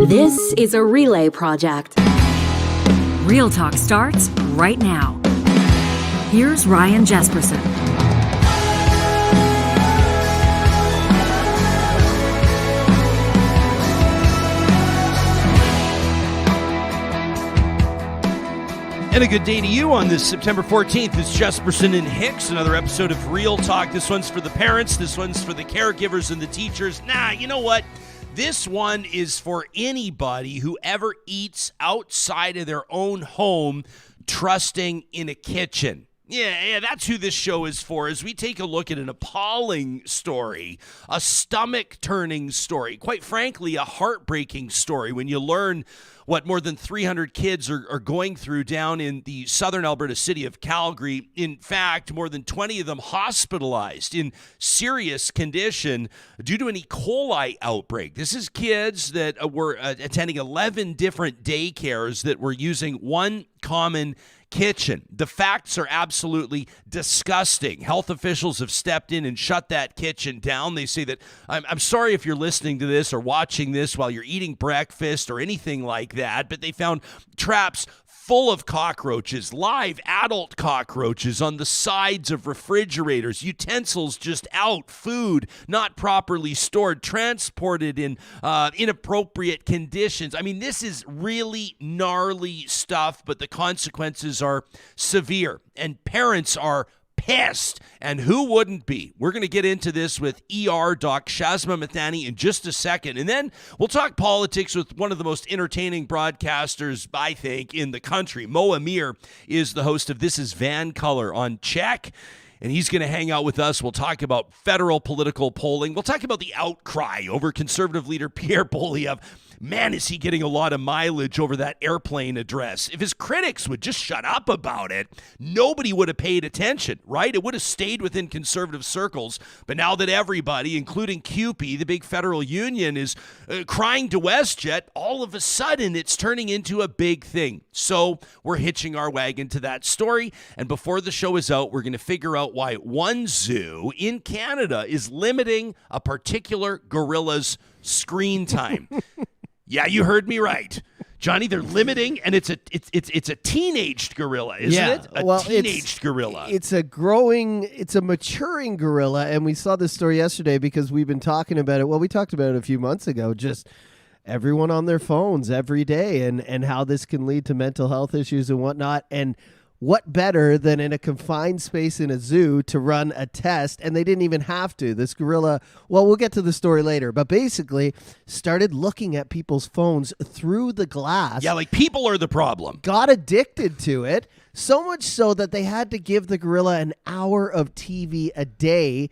This is a relay project. Real Talk starts right now. Here's Ryan Jesperson. And a good day to you on this September 14th. It's Jesperson and Hicks, another episode of Real Talk. This one's for the parents, this one's for the caregivers and the teachers. Nah, you know what? This one is for anybody who ever eats outside of their own home, trusting in a kitchen. Yeah, that's who this show is for, as we take a look at an appalling story, a stomach-turning story, quite frankly, a heartbreaking story when you learn what more than 300 kids are going through down in the southern Alberta city of Calgary. In fact, more than 20 of them hospitalized in serious condition due to an E. coli outbreak. This is kids that were attending 11 different daycares that were using one common kitchen. The facts are absolutely disgusting. Health officials have stepped in and shut that kitchen down. They say that, I'm sorry if you're listening to this or watching this while you're eating breakfast or anything like that, but they found traps full of cockroaches, live adult cockroaches on the sides of refrigerators, utensils just out, food not properly stored, transported in inappropriate conditions. I mean, this is really gnarly stuff, but the consequences are severe, and parents are pissed, and who wouldn't be? We're going to get into this with ER Doc Shazma Mithani in just a second, and then we'll talk politics with one of the most entertaining broadcasters, I think, in the country. Amir is the host of This is VANCOLOUR on Check, and he's going to hang out with us. We'll talk about federal political polling. We'll talk about the outcry over Conservative leader Pierre Poilievre. Man, is he getting a lot of mileage over that airplane address. If his critics would just shut up about it, nobody would have paid attention, right? It would have stayed within conservative circles. But now that everybody, including CUPE, the big federal union, is crying to WestJet, all of a sudden it's turning into a big thing. So we're hitching our wagon to that story. And before the show is out, we're going to figure out why one zoo in Canada is limiting a particular gorilla's screen time. Yeah, you heard me right. Johnny, they're limiting, and it's a teenaged gorilla, isn't it? Teenaged gorilla. It's a maturing gorilla, and we saw this story yesterday because we've been talking about it. Well, we talked about it a few months ago, just everyone on their phones every day and how this can lead to mental health issues and whatnot. And what better than in a confined space in a zoo to run a test? And they didn't even have to. This gorilla, well, we'll get to the story later, but basically started looking at people's phones through the glass. Yeah, like people are the problem. Got addicted to it, so much so that they had to give the gorilla an hour of TV a day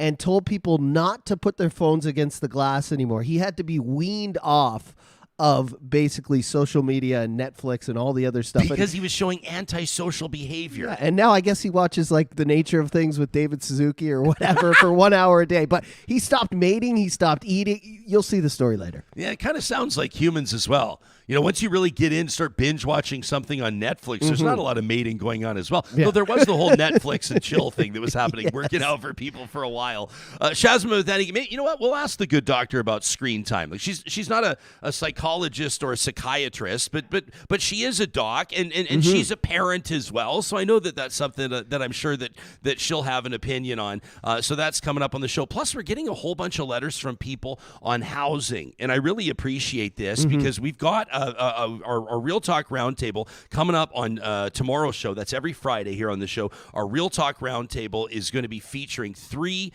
and told people not to put their phones against the glass anymore. He had to be weaned off of basically social media and Netflix and all the other stuff. Because he was showing antisocial behavior. Yeah, and now I guess he watches like The Nature of Things with David Suzuki or whatever for 1 hour a day. But he stopped mating. He stopped eating. You'll see the story later. Yeah, it kind of sounds like humans as well. You know, once you really get in, start binge watching something on Netflix, there's not a lot of mating going on as well. Yeah. Though there was the whole Netflix and chill thing that was happening, yes, working out for people for a while. Shazma Mithani, you know what? We'll ask the good doctor about screen time. Like she's not a psychologist or a psychiatrist, but she is a doc, and she's a parent as well. So I know that that's something that I'm sure that she'll have an opinion on. So that's coming up on the show. Plus, we're getting a whole bunch of letters from people on housing, and I really appreciate this because we've got our Real Talk Roundtable coming up on tomorrow's show. That's every Friday here on the show. Our Real Talk Roundtable is going to be featuring three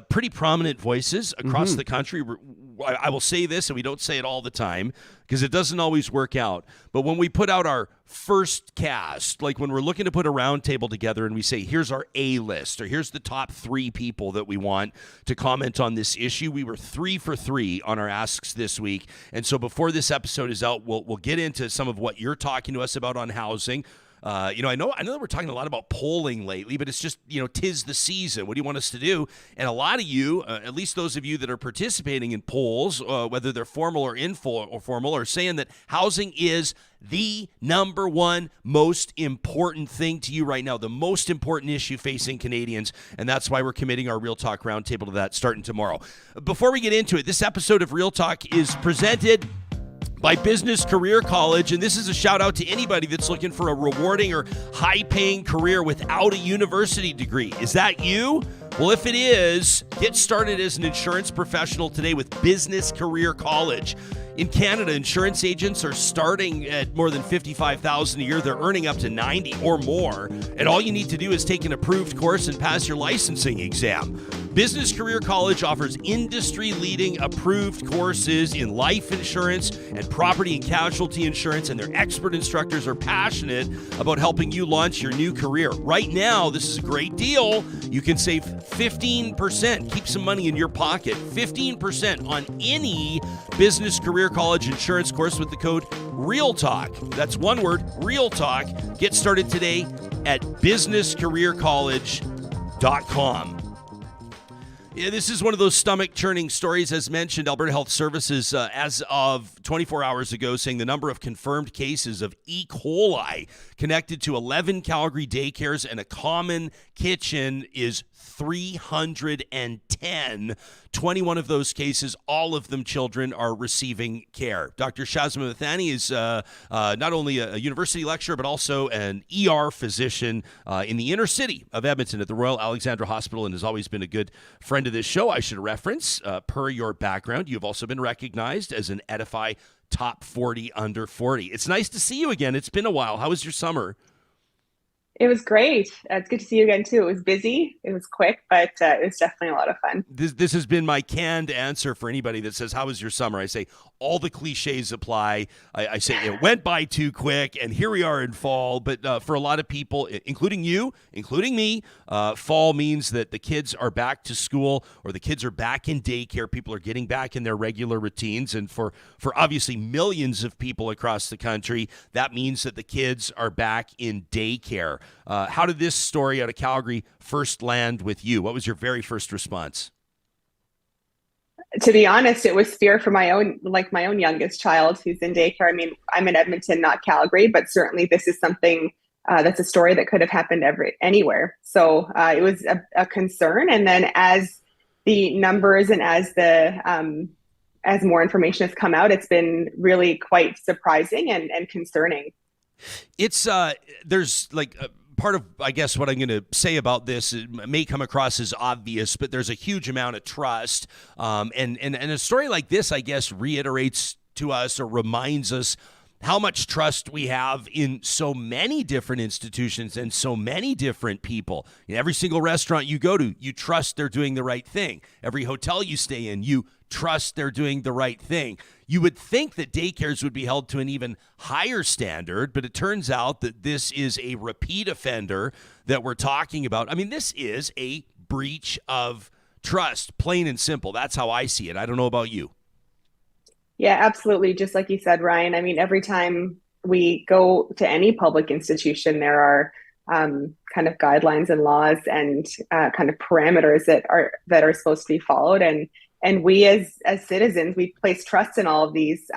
pretty prominent voices across the country. I will say this, and we don't say it all the time because it doesn't always work out. But when we put out our first cast, like when we're looking to put a roundtable together and we say, here's our A list, or here's the top 3 people that we want to comment on this issue, we were 3 for 3 on our asks this week. And so before this episode is out, we'll get into some of what you're talking to us about on housing. I know that we're talking a lot about polling lately, but it's just, 'tis the season. What do you want us to do? And a lot of you, at least those of you that are participating in polls, whether they're formal or informal, are saying that housing is the number one most important thing to you right now, the most important issue facing Canadians, and that's why we're committing our Real Talk Roundtable to that starting tomorrow. Before we get into it, this episode of Real Talk is presented by Business Career College. And this is a shout out to anybody that's looking for a rewarding or high-paying career without a university degree. Is that you? Well, if it is, get started as an insurance professional today with Business Career College. In Canada, insurance agents are starting at more than $55,000 a year. They're earning up to $90,000 or more. And all you need to do is take an approved course and pass your licensing exam. Business Career College offers industry-leading approved courses in life insurance and property and casualty insurance, and their expert instructors are passionate about helping you launch your new career. Right now, this is a great deal. You can save 15%. Keep some money in your pocket. 15% on any Business Career College insurance course with the code REALTALK. That's one word, REALTALK. Get started today at businesscareercollege.com. Yeah, this is one of those stomach-churning stories. As mentioned, Alberta Health Services, as of 24 hours ago, saying the number of confirmed cases of E. coli connected to 11 Calgary daycares and a common kitchen is 310. 21 of those cases, all of them children, are receiving care. Dr. Shazma Mithani is not only a university lecturer, but also an ER physician in the inner city of Edmonton at the Royal Alexandra Hospital, and has always been a good friend of this show. I should reference, per your background, you've also been recognized as an Edify Top 40 Under 40. It's nice to see you again. It's been a while. How was your summer? It was great. It's good to see you again, too. It was busy. It was quick, but it was definitely a lot of fun. This has been my canned answer for anybody that says, how was your summer? I say, all the cliches apply. I say, it went by too quick, and here we are in fall. But for a lot of people, including you, including me, fall means that the kids are back to school or the kids are back in daycare. People are getting back in their regular routines. And for obviously millions of people across the country, that means that the kids are back in daycare. How did this story out of Calgary first land with you? What was your very first response? To be honest, it was fear for my own youngest child who's in daycare. I mean, I'm in Edmonton, not Calgary, but certainly this is something that's a story that could have happened anywhere. So it was a concern. And then as the numbers and as more information has come out, it's been really quite surprising and concerning. It's there's like part of, I guess, what I'm going to say about this may come across as obvious, but there's a huge amount of trust. And a story like this, I guess, reiterates to us or reminds us how much trust we have in so many different institutions and so many different people. In every single restaurant you go to, you trust they're doing the right thing. Every hotel you stay in, you trust they're doing the right thing. You would think that daycares would be held to an even higher standard, but it turns out that this is a repeat offender that we're talking about. I mean, this is a breach of trust, plain and simple. That's how I see it. I don't know about you. Yeah, absolutely. Just like you said, Ryan, I mean, every time we go to any public institution, there are kind of guidelines and laws and kind of parameters that are supposed to be followed. And we as citizens, we place trust in all of these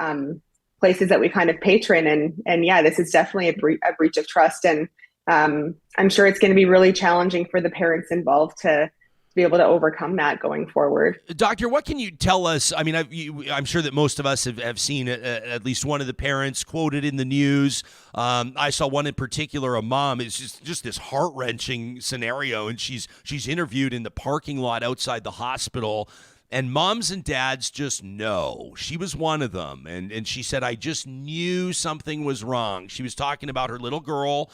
places that we kind of patron. And yeah, this is definitely a breach of trust. And I'm sure it's going to be really challenging for the parents involved to be able to overcome that going forward. Doctor, what can you tell us? I mean, I'm sure that most of us have seen at least one of the parents quoted in the news. I saw one in particular, a mom. It's just this heart-wrenching scenario, and she's interviewed in the parking lot outside the hospital. And moms and dads just know. She was one of them. And she said, I just knew something was wrong. She was talking about her little girl.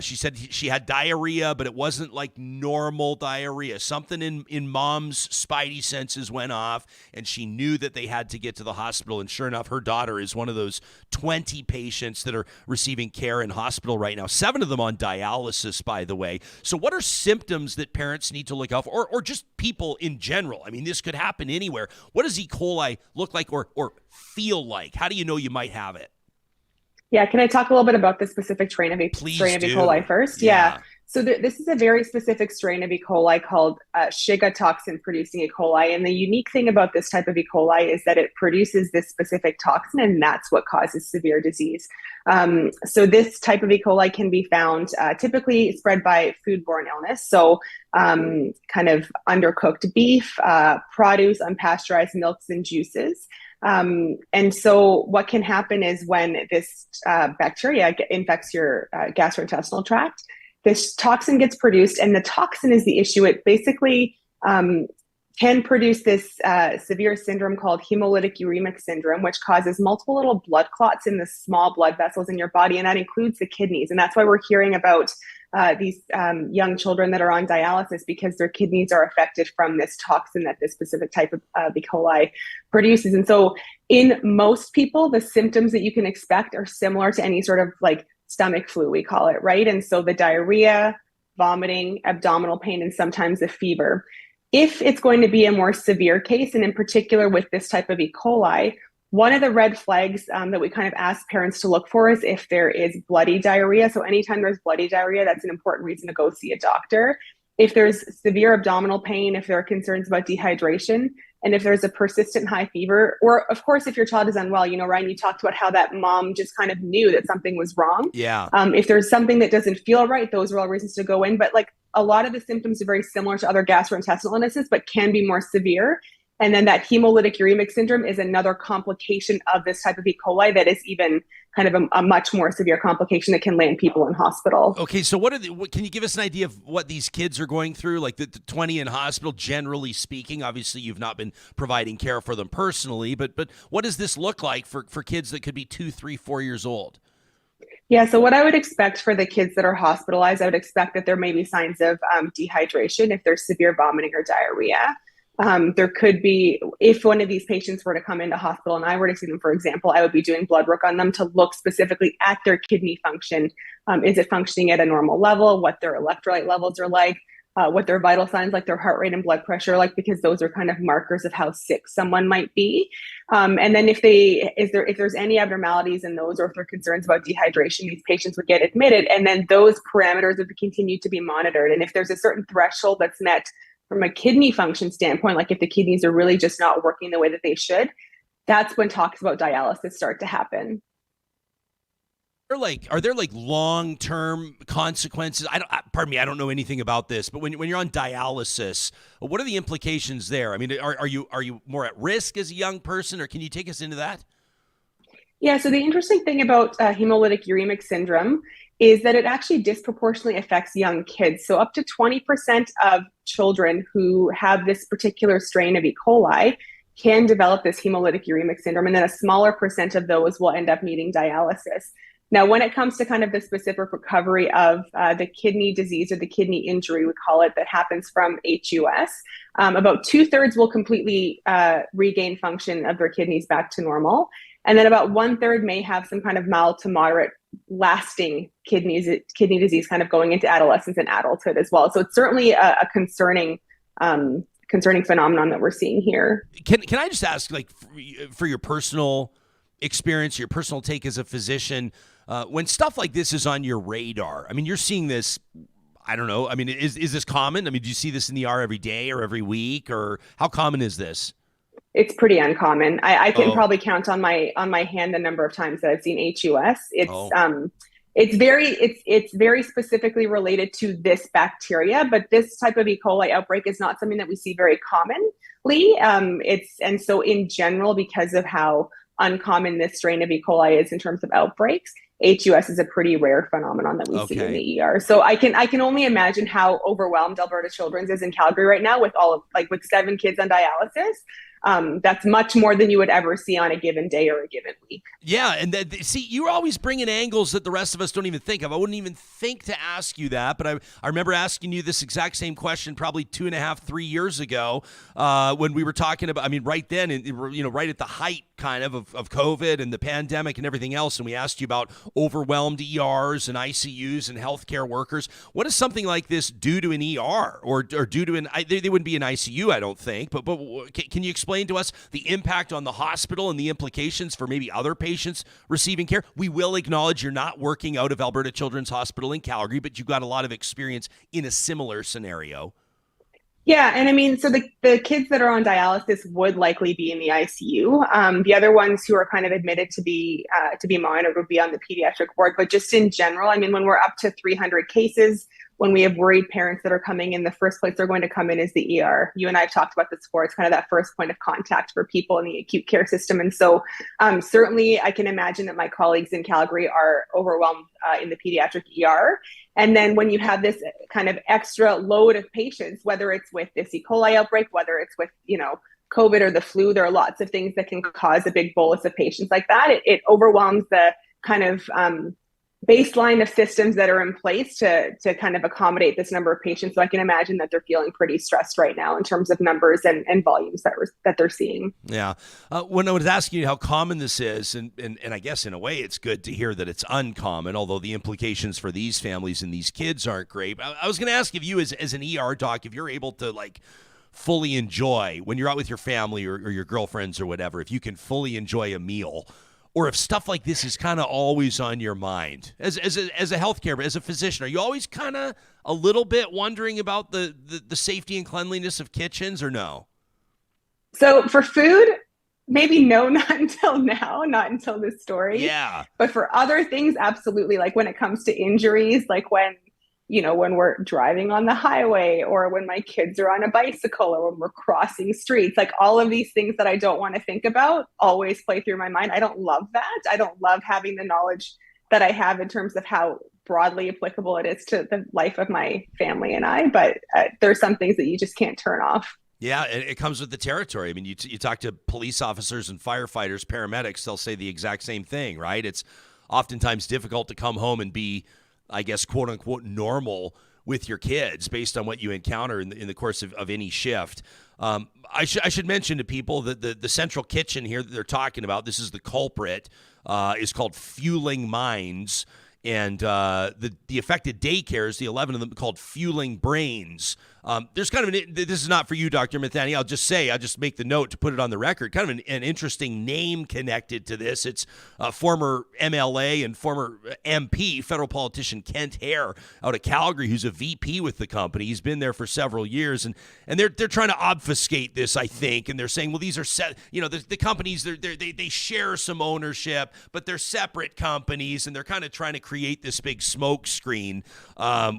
She said she had diarrhea, but it wasn't like normal diarrhea. Something in mom's spidey senses went off, and she knew that they had to get to the hospital. And sure enough, her daughter is one of those 20 patients that are receiving care in hospital right now. 7 of them on dialysis, by the way. So what are symptoms that parents need to look out for, or just people in general? I mean, this could happen anywhere. What does E. coli look like or feel like? How do you know you might have it? Yeah, can I talk a little bit about the specific strain of E. coli first? Yeah. So this is a very specific strain of E. coli called Shiga toxin-producing E. coli. And the unique thing about this type of E. coli is that it produces this specific toxin, and that's what causes severe disease. So this type of E. coli can be found typically spread by foodborne illness. So kind of undercooked beef, produce, unpasteurized milks and juices. And so what can happen is when this bacteria infects your gastrointestinal tract, this toxin gets produced, and the toxin is the issue. It basically can produce this severe syndrome called hemolytic uremic syndrome, which causes multiple little blood clots in the small blood vessels in your body, and that includes the kidneys. And that's why we're hearing about these young children that are on dialysis, because their kidneys are affected from this toxin that this specific type of E. coli produces. And so in most people, the symptoms that you can expect are similar to any sort of like stomach flu, we call it, right? And so the diarrhea, vomiting, abdominal pain, and sometimes a fever. If it's going to be a more severe case, and in particular with this type of E. coli, one of the red flags that we kind of ask parents to look for is if there is bloody diarrhea. So anytime there's bloody diarrhea, that's an important reason to go see a doctor. If there's severe abdominal pain, if there are concerns about dehydration, and if there's a persistent high fever, or of course, if your child is unwell, Ryan, you talked about how that mom just kind of knew that something was wrong. Yeah. If there's something that doesn't feel right, those are all reasons to go in. But like a lot of the symptoms are very similar to other gastrointestinal illnesses, but can be more severe. And then that hemolytic uremic syndrome is another complication of this type of E. coli that is even kind of a much more severe complication that can land people in hospital. Okay, so can you give us an idea of what these kids are going through? Like the 20 in hospital, generally speaking. Obviously, you've not been providing care for them personally, but what does this look like for kids that could be 2, 3, 4 years old? Yeah, so what I would expect for the kids that are hospitalized, I would expect that there may be signs of dehydration if there's severe vomiting or diarrhea. There could be, if one of these patients were to come into hospital and I were to see them, for example, I would be doing blood work on them to look specifically at their kidney function. Is it functioning at a normal level? What their electrolyte levels are like? What their vital signs like, their heart rate and blood pressure like, because those are kind of markers of how sick someone might be. And then if there's any abnormalities in those, or if there are concerns about dehydration, these patients would get admitted, and then those parameters would continue to be monitored. And if there's a certain threshold that's met from a kidney function standpoint, like if the kidneys are really just not working the way that they should, that's when talks about dialysis start to happen. Are there long-term consequences? Pardon me, I don't know anything about this, but when you're on dialysis, what are the implications there? I mean, are you more at risk as a young person, or can you take us into that? Yeah, so the interesting thing about hemolytic uremic syndrome is that it actually disproportionately affects young kids. So up to 20% of children who have this particular strain of E. coli can develop this hemolytic uremic syndrome, and then a smaller percent of those will end up needing dialysis. Now, when it comes to kind of the specific recovery of the kidney disease, or the kidney injury, we call it, that happens from HUS, about 2/3 will completely regain function of their kidneys back to normal. And then about 1/3 may have some kind of mild to moderate lasting kidney disease kind of going into adolescence and adulthood as well. So it's certainly a concerning phenomenon that we're seeing here. Can I just ask, like, for your personal experience, your personal take as a physician, when stuff like this is on your radar, I mean, you're seeing this, I don't know, I mean, is this common? I mean, do you see this in the ER every day or every week, or how common is this? It's pretty uncommon. I can probably count on my hand the number of times that I've seen HUS. It's very specifically related to this bacteria, but this type of E. coli outbreak is not something that we see very commonly. And so in general, because of how uncommon this strain of E. coli is in terms of outbreaks, HUS is a pretty rare phenomenon that we see in the ER. So I can only imagine how overwhelmed Alberta Children's is in Calgary right now with with 7 kids on dialysis. That's much more than you would ever see on a given day or a given week. Yeah, and see, you're always bringing angles that the rest of us don't even think of. I wouldn't even think to ask you that, but I remember asking you this exact same question probably 2.5, 3 years ago when we were talking about, I mean, right then, right at the height kind of COVID and the pandemic and everything else, and we asked you about overwhelmed ERs and ICUs and healthcare workers. What does something like this do to an ER or do to they wouldn't be an ICU, I don't think, but can you explain to us the impact on the hospital and the implications for maybe other patients receiving care? We will acknowledge you're not working out of Alberta Children's Hospital in Calgary, but you've got a lot of experience in a similar scenario. Yeah, and I mean, so the kids that are on dialysis would likely be in the ICU. The other ones who are kind of admitted to be monitored would be on the pediatric ward. But just in general, I mean, when we're up to 300 cases, when we have worried parents that are coming in, the first place they're going to come in is the ER. You and I have talked about this before. It's kind of that first point of contact for people in the acute care system. And so certainly I can imagine that my colleagues in Calgary are overwhelmed in the pediatric ER. And then when you have this kind of extra load of patients, whether it's with this E. coli outbreak, whether it's with, COVID or the flu, there are lots of things that can cause a big bolus of patients like that. It overwhelms the kind of baseline of systems that are in place to kind of accommodate this number of patients. So I can imagine that they're feeling pretty stressed right now in terms of numbers and volumes that they're seeing. Yeah. When I was asking you how common this is, and I guess in a way it's good to hear that it's uncommon, although the implications for these families and these kids aren't great. I was going to ask if you as an ER doc, if you're able to fully enjoy when you're out with your family or your girlfriends or whatever, if you can fully enjoy a meal, or if stuff like this is kind of always on your mind as a healthcare, as a physician, are you always kind of a little bit wondering about the safety and cleanliness of kitchens, or no? So for food, maybe no, not until now, not until this story. Yeah. But for other things, absolutely. Like when it comes to injuries, like when we're driving on the highway, or when my kids are on a bicycle, or when we're crossing streets, like all of these things that I don't want to think about always play through my mind. I don't love that. I don't love having the knowledge that I have in terms of how broadly applicable it is to the life of my family and I, but there's some things that you just can't turn off. Yeah, it comes with the territory. I mean, you talk to police officers and firefighters, paramedics, they'll say the exact same thing, right? It's oftentimes difficult to come home and be, I guess, quote unquote, normal with your kids based on what you encounter in the course of any shift. I should mention to people that the central kitchen here that they're talking about, this is the culprit, is called Fueling Minds. And the affected daycares, the 11 of them, called Fueling Brains. There's kind of this is not for you, Dr. Mithani. I'll just make the note to put it on the record. Kind of an interesting name connected to this. It's former MLA and former MP, federal politician Kent Hare out of Calgary, who's a VP with the company. He's been there for several years, and they're trying to obfuscate this, I think. And they're saying, well, these are the companies they share some ownership, but they're separate companies, and they're kind of trying to create this big smoke screen,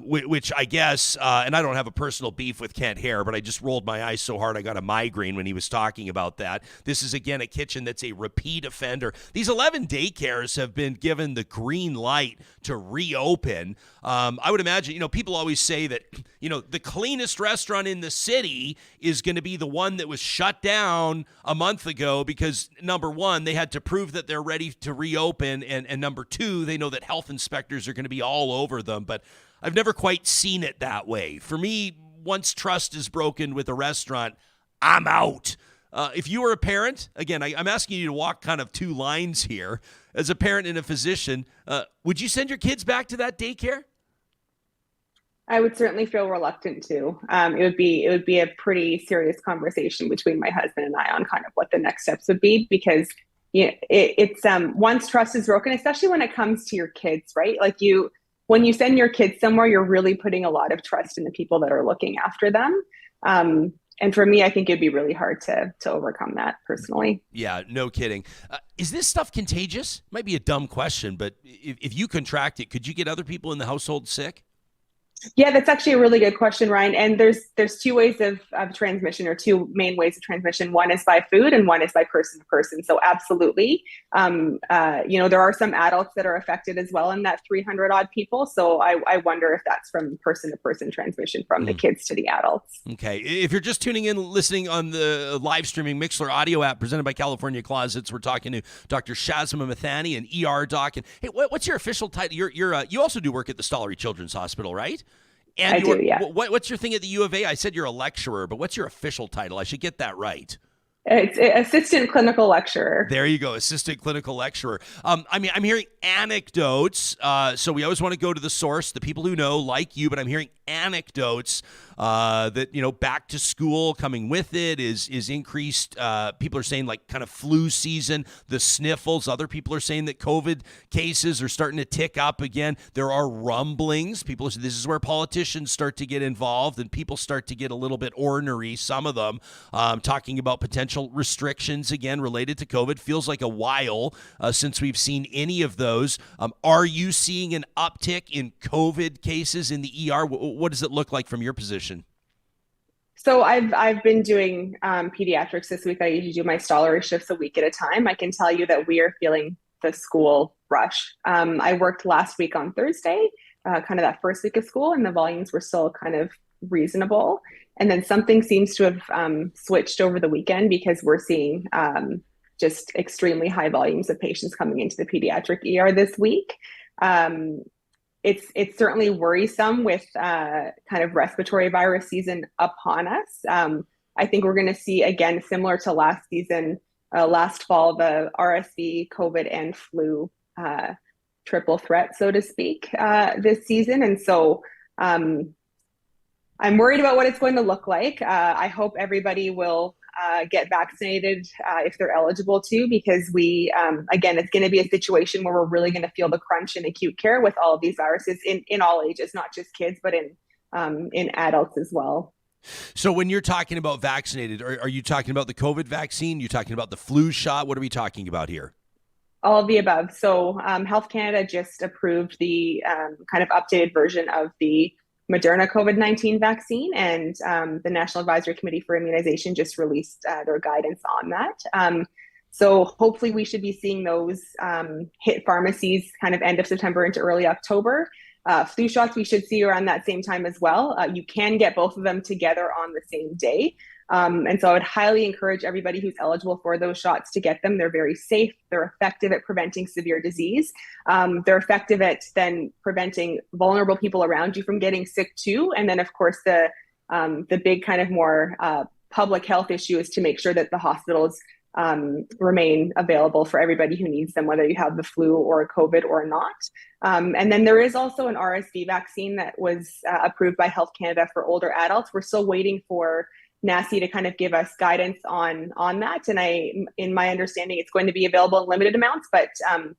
which I guess, and I don't have a personal beef with Kent Hare, but I just rolled my eyes so hard I got a migraine when he was talking about that. This is, again, a kitchen that's a repeat offender. These 11 daycares have been given the green light to reopen. I would imagine, people always say that, the cleanest restaurant in the city is going to be the one that was shut down a month ago because, number one, they had to prove that they're ready to reopen, and number two, they know that health inspectors are going to be all over them. But I've never quite seen it that way. For me, once trust is broken with a restaurant, I'm out. If you were a parent, again, I'm asking you to walk kind of two lines here. As a parent and a physician, would you send your kids back to that daycare? I would certainly feel reluctant to. It would be a pretty serious conversation between my husband and I on kind of what the next steps would be, because it's once trust is broken, especially when it comes to your kids, right? Like when you send your kids somewhere, you're really putting a lot of trust in the people that are looking after them. And for me, I think it'd be really hard to overcome that personally. Yeah, no kidding. Is this stuff contagious? Might be a dumb question, but if you contract it, could you get other people in the household sick? Yeah, that's actually a really good question, Ryan. And there's two ways of transmission, or two main ways of transmission. One is by food and one is by person to person. So absolutely. There are some adults that are affected as well in that 300 odd people. So I wonder if that's from person to person transmission from the kids to the adults. Okay. If you're just tuning in, listening on the live streaming Mixler audio app presented by California Closets, we're talking to Dr. Shazma Mithani, an ER doc. And hey, what's your official title? You also do work at the Stollery Children's Hospital, right? And I do, yeah. What's your thing at the U of A? I said you're a lecturer, but what's your official title? I should get that right. It's assistant clinical lecturer. There you go, assistant clinical lecturer. I'm hearing anecdotes. So we always want to go to the source, the people who know, like you, but I'm hearing anecdotes that, back to school coming with it is increased. People are saying like kind of flu season, the sniffles. Other people are saying that COVID cases are starting to tick up again. There are rumblings. People, this is where politicians start to get involved and people start to get a little bit ornery. Some of them talking about potential restrictions again related to COVID. Feels like a while since we've seen any of those. Are you seeing an uptick in COVID cases in the ER? What does it look like from your position? So I've been doing pediatrics this week. I usually do my Stollery shifts a week at a time. I can tell you that we are feeling the school rush. I worked last week on Thursday, kind of that first week of school, and the volumes were still kind of reasonable. And then something seems to have switched over the weekend because we're seeing just extremely high volumes of patients coming into the pediatric ER this week. It's certainly worrisome with kind of respiratory virus season upon us. I think we're going to see, again, similar to last season, last fall, the RSV, COVID, and flu triple threat, so to speak, this season. And so I'm worried about what it's going to look like. I hope everybody will get vaccinated if they're eligible to, because we, again, it's going to be a situation where we're really going to feel the crunch in acute care with all of these viruses in all ages, not just kids, but in adults as well. So when you're talking about vaccinated, are you talking about the COVID vaccine? You're talking about the flu shot? What are we talking about here? All of the above. So Health Canada just approved the kind of updated version of the Moderna COVID-19 vaccine, and the National Advisory Committee for Immunization just released their guidance on that. So hopefully we should be seeing those hit pharmacies kind of end of September into early October. Flu shots we should see around that same time as well. You can get both of them together on the same day. And so I would highly encourage everybody who's eligible for those shots to get them. They're very safe. They're effective at preventing severe disease. They're effective at then preventing vulnerable people around you from getting sick too. And then, of course, the big kind of more public health issue is to make sure that the hospitals remain available for everybody who needs them, whether you have the flu or COVID or not. And then there is also an RSV vaccine that was approved by Health Canada for older adults. We're still waiting for NACI to kind of give us guidance on that. And in my understanding, it's going to be available in limited amounts, but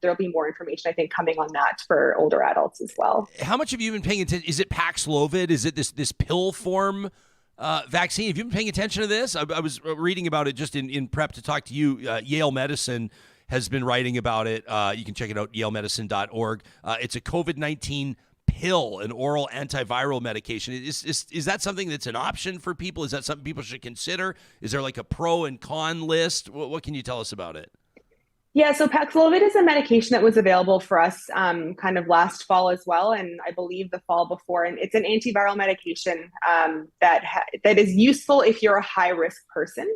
there'll be more information, I think, coming on that for older adults as well. How much have you been paying attention? Is it Paxlovid? Is it this pill form vaccine? Have you been paying attention to this? I was reading about it just in prep to talk to you. Yale Medicine has been writing about it. You can check it out, yalemedicine.org. It's a COVID-19 pill, an oral antiviral medication. Is that something that's an option for people? Is that something people should consider? Is there like a pro and con list? What can you tell us about it? Yeah, so Paxlovid is a medication that was available for us kind of last fall as well, and I believe the fall before. And it's an antiviral medication that is useful if you're a high-risk person.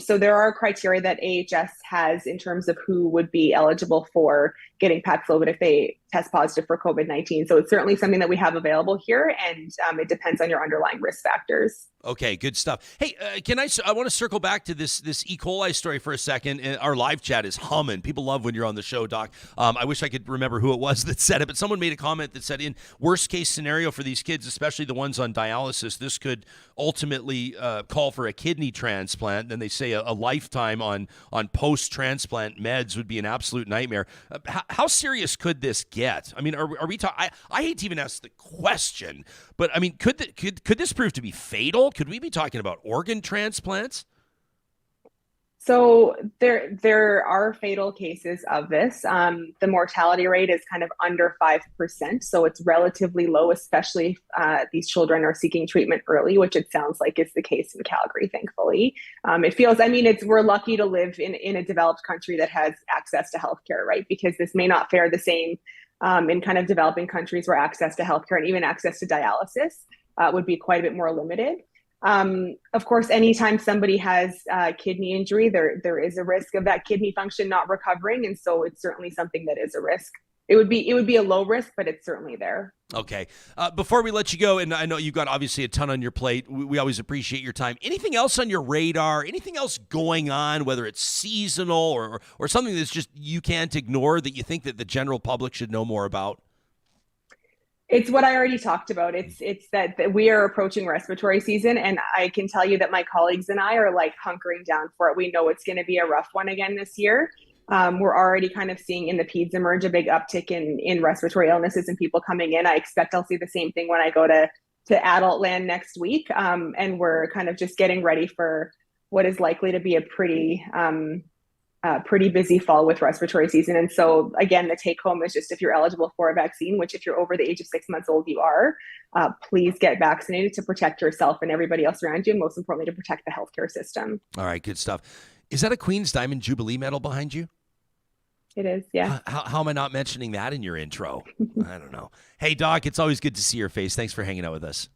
So there are criteria that AHS has in terms of who would be eligible for getting Paxlovid if they test positive for COVID-19. So it's certainly something that we have available here, and it depends on your underlying risk factors. Okay, good stuff. Hey, I want to circle back to this E. coli story for a second. Our live chat is humming. People love when you're on the show, Doc. I wish I could remember who it was that said it, but someone made a comment that said in worst case scenario for these kids, especially the ones on dialysis, this could ultimately call for a kidney transplant. Then they say a lifetime on post-transplant meds would be an absolute nightmare. How serious could this get? I mean, are we talking? I hate to even ask the question, but I mean, could this prove to be fatal? Could we be talking about organ transplants? So there are fatal cases of this. The mortality rate is kind of under 5%, so it's relatively low, especially if these children are seeking treatment early, which it sounds like is the case in Calgary, thankfully. We're lucky to live in a developed country that has access to healthcare, right? Because this may not fare the same in kind of developing countries where access to healthcare and even access to dialysis would be quite a bit more limited. Of course, anytime somebody has kidney injury, there is a risk of that kidney function not recovering, and so it's certainly something that is a risk. It would be a low risk, but it's certainly there. Okay. Before we let you go, and I know you've got obviously a ton on your plate, we always appreciate your time. Anything else on your radar? Anything else going on, whether it's seasonal or something that's just you can't ignore that you think that the general public should know more about? It's what I already talked about. It's that we are approaching respiratory season, and I can tell you that my colleagues and I are like hunkering down for it. We know it's going to be a rough one again this year. We're already kind of seeing in the peds emerge a big uptick in respiratory illnesses and people coming in. I expect I'll see the same thing when I go to adult land next week. And we're kind of just getting ready for what is likely to be a pretty busy fall with respiratory season. And so again, the take home is just if you're eligible for a vaccine, which if you're over the age of 6 months old, you are, please get vaccinated to protect yourself and everybody else around you. And most importantly, to protect the healthcare system. All right, good stuff. Is that a Queen's Diamond Jubilee medal behind you? It is, yeah. How am I not mentioning that in your intro? I don't know. Hey, Doc, it's always good to see your face. Thanks for hanging out with us.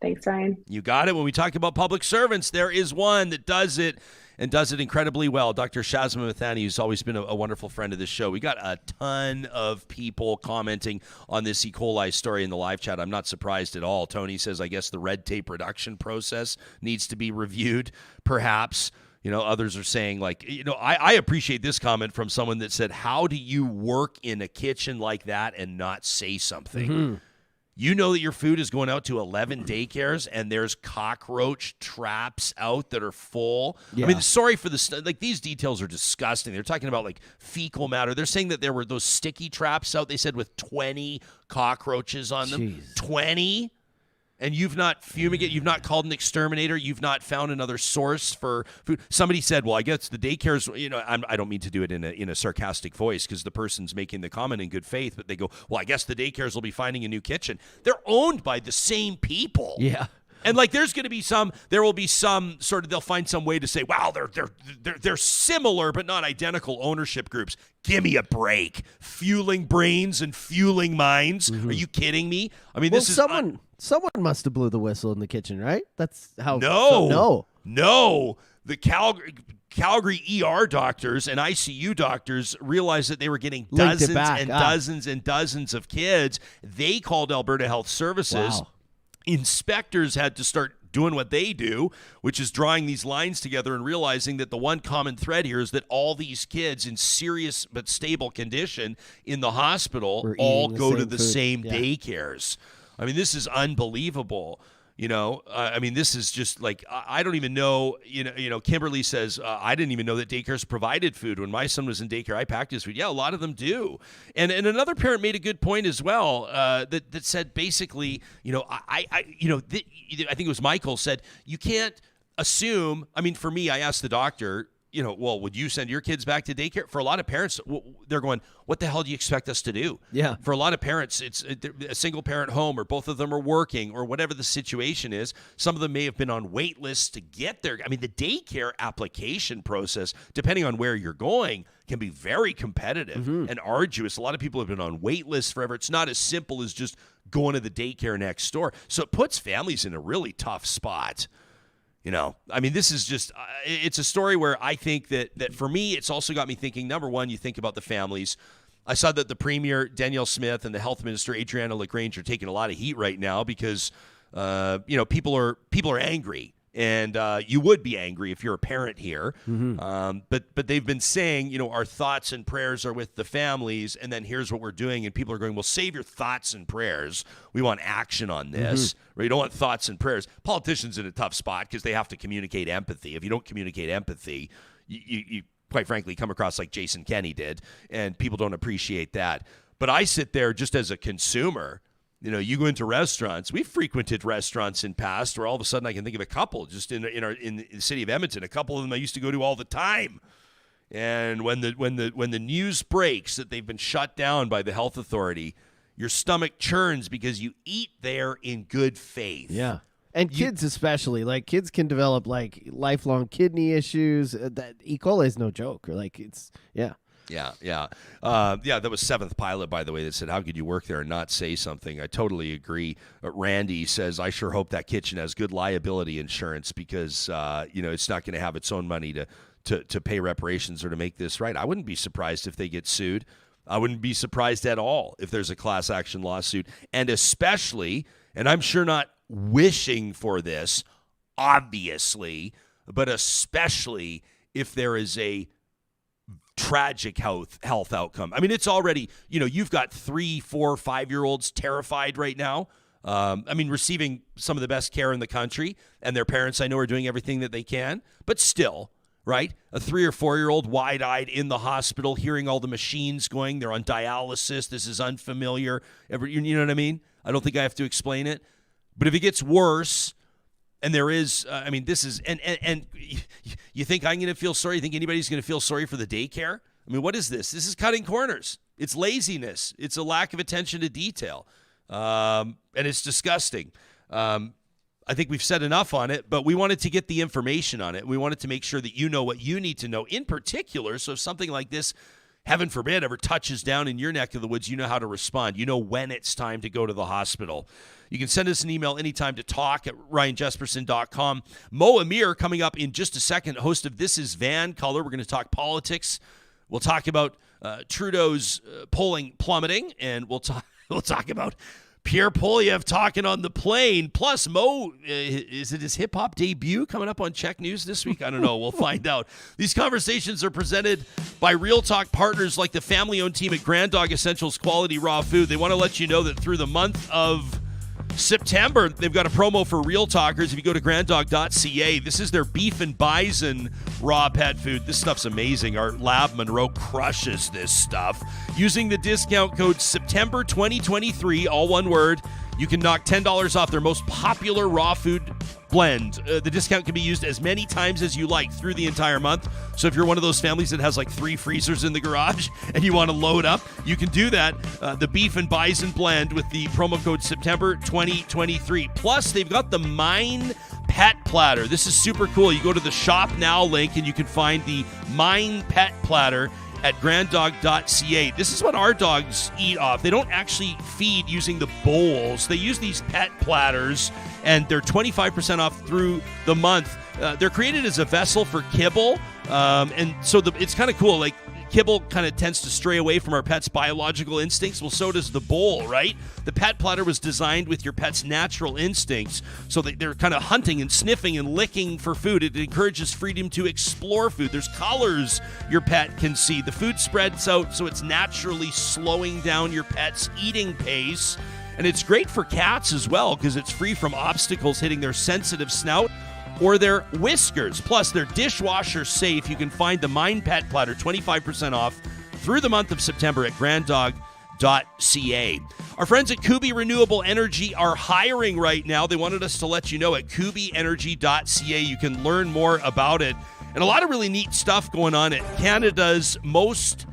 Thanks, Ryan. You got it. When we talk about public servants, there is one that does it and does it incredibly well. Dr. Shazma Mithani, who's always been a wonderful friend of this show. We got a ton of people commenting on this E. coli story in the live chat. I'm not surprised at all. Tony says, I guess the red tape reduction process needs to be reviewed, perhaps. You know, others are saying, like, you know, I appreciate this comment from someone that said, how do you work in a kitchen like that and not say something? Mm-hmm. You know that your food is going out to 11 daycares and there's cockroach traps out that are full. Yeah. I mean, sorry for the like these details are disgusting. They're talking about like fecal matter. They're saying that there were those sticky traps out. They said with 20 cockroaches on them. Jeez. 20? And you've not fumigated, you've not called an exterminator, you've not found another source for food. Somebody said, well, I guess the daycares, you know, I don't mean to do it in a sarcastic voice because the person's making the comment in good faith, but they go, well, I guess the daycares will be finding a new kitchen. They're owned by the same people. Yeah. And like, there will be some sort of, they'll find some way to say, wow, they're similar but not identical ownership groups. Give me a break. Fueling brains and fueling minds. Mm-hmm. Are you kidding me? I mean, this is someone must have blew the whistle in the kitchen, right? That's how. No. The Calgary ER doctors and ICU doctors realized that they were getting dozens and dozens and dozens of kids. They called Alberta Health Services. Wow. Inspectors had to start doing what they do, which is drawing these lines together and realizing that the one common thread here is that all these kids in serious but stable condition in the hospital all go to the same daycares. I mean, this is unbelievable. You know, I mean, this is just like, I don't even know, you know, Kimberly says, I didn't even know that daycares provided food. When my son was in daycare, I packed his food. Yeah, a lot of them do. And another parent made a good point as well, that said basically, you know, I think it was Michael said, you can't assume, I mean, for me, I asked the doctor, you know, well, would you send your kids back to daycare? For a lot of parents, they're going, what the hell do you expect us to do? Yeah. For a lot of parents, it's a single parent home or both of them are working or whatever the situation is. Some of them may have been on wait lists to get there. I mean, the daycare application process, depending on where you're going, can be very competitive and arduous. A lot of people have been on wait lists forever. It's not as simple as just going to the daycare next door. So it puts families in a really tough spot. You know, I mean, this is just, it's a story where I think that for me, it's also got me thinking, number one, you think about the families. I saw that the Premier, Danielle Smith, and the Health Minister, Adriana LaGrange, are taking a lot of heat right now because, you know, people are angry. And you would be angry if you're a parent here. Mm-hmm. But they've been saying, you know, our thoughts and prayers are with the families, and then here's what we're doing. And people are going, well, save your thoughts and prayers. We want action on this. Mm-hmm. You don't want thoughts and prayers. Politicians in a tough spot because they have to communicate empathy. If you don't communicate empathy, you quite frankly come across like Jason Kenney did, and people don't appreciate that. But I sit there just as a consumer. You know, you go into restaurants. We've frequented restaurants in past where all of a sudden I can think of a couple just in the city of Edmonton. A couple of them I used to go to all the time. And when the news breaks that they've been shut down by the health authority, your stomach churns because you eat there in good faith. Yeah. And kids especially, like kids can develop like lifelong kidney issues. That E. coli is no joke. Or like it's Yeah. That was Seventh Pilot, by the way, that said, how could you work there and not say something? I totally agree. Randy says, I sure hope that kitchen has good liability insurance because, you know, it's not going to have its own money to pay reparations or to make this right. I wouldn't be surprised if they get sued. I wouldn't be surprised at all if there's a class action lawsuit. And especially, and I'm sure not wishing for this, obviously, but especially if there is a tragic health outcome. I mean, it's already, you've got 3, 4, 5-year-olds terrified right now. Receiving some of the best care in the country, and their parents, I know, are doing everything that they can, but still, right? A 3 or 4-year-old wide-eyed in the hospital, hearing all the machines going, they're on dialysis, this is unfamiliar. You know what I mean? I don't think I have to explain it. But if it gets worse, and there is, this is, and you think I'm going to feel sorry? You think anybody's going to feel sorry for the daycare? I mean, what is this? This is cutting corners. It's laziness. It's a lack of attention to detail. And it's disgusting. I think we've said enough on it, but we wanted to get the information on it. We wanted to make sure that you know what you need to know in particular. So if something like this, heaven forbid, ever touches down in your neck of the woods, you know how to respond. You know when it's time to go to the hospital. You can send us an email anytime to talk@ryanjesperson.com. Mo Amir coming up in just a second, host of This is VANCOLOUR. We're going to talk politics. We'll talk about Trudeau's polling plummeting, and we'll talk about Pierre Poilievre talking on the plane. Plus, Mo, is it his hip-hop debut coming up on Check News this week? I don't know. We'll find out. These conversations are presented by Real Talk partners like the family-owned team at Grand Dog Essentials Quality Raw Food. They want to let you know that through the month of September, they've got a promo for Real Talkers. If you go to granddog.ca, this is their beef and bison raw pet food. This stuff's amazing. Our lab Monroe crushes this stuff. Using the discount code September 2023, all one word, you can knock $10 off their most popular raw food blend. The discount can be used as many times as you like through the entire month. So if you're one of those families that has like 3 freezers in the garage and you want to load up, you can do that. The beef and bison blend with the promo code September 2023. Plus, they've got the Mine Pet Platter. This is super cool. You go to the Shop Now link and you can find the Mine Pet Platter at granddog.ca. This is what our dogs eat off. They don't actually feed using the bowls. They use these pet platters, and they're 25% off through the month. They're created as a vessel for kibble, and so it's kind of cool. Like, kibble kind of tends to stray away from our pet's biological instincts. Well, so does the bowl, right? The pet platter was designed with your pet's natural instincts, so they're kind of hunting and sniffing and licking for food. It encourages freedom to explore food. There's colors your pet can see. The food spreads out, so it's naturally slowing down your pet's eating pace. And it's great for cats as well, because it's free from obstacles hitting their sensitive snout or their whiskers. Plus, they're dishwasher safe. You can find the Mine Pet Platter 25% off through the month of September at granddog.ca. Our friends at Kubi Renewable Energy are hiring right now. They wanted us to let you know at kubienergy.ca. You can learn more about it. And a lot of really neat stuff going on at Canada's most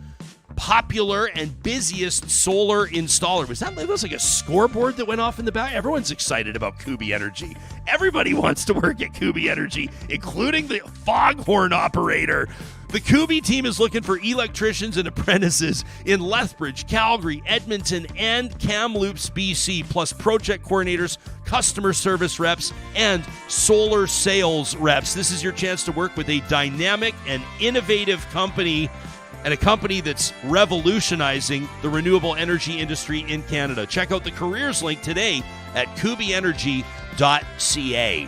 popular and busiest solar installer. Was that like a scoreboard that went off in the back? Everyone's excited about Kubi Energy. Everybody wants to work at Kubi Energy, including the foghorn operator. The Kubi team is looking for electricians and apprentices in Lethbridge, Calgary, Edmonton, and Kamloops, BC, plus project coordinators, customer service reps, and solar sales reps. This is your chance to work with a dynamic and innovative company, and a company that's revolutionizing the renewable energy industry in Canada. Check out the careers link today at kubienergy.ca.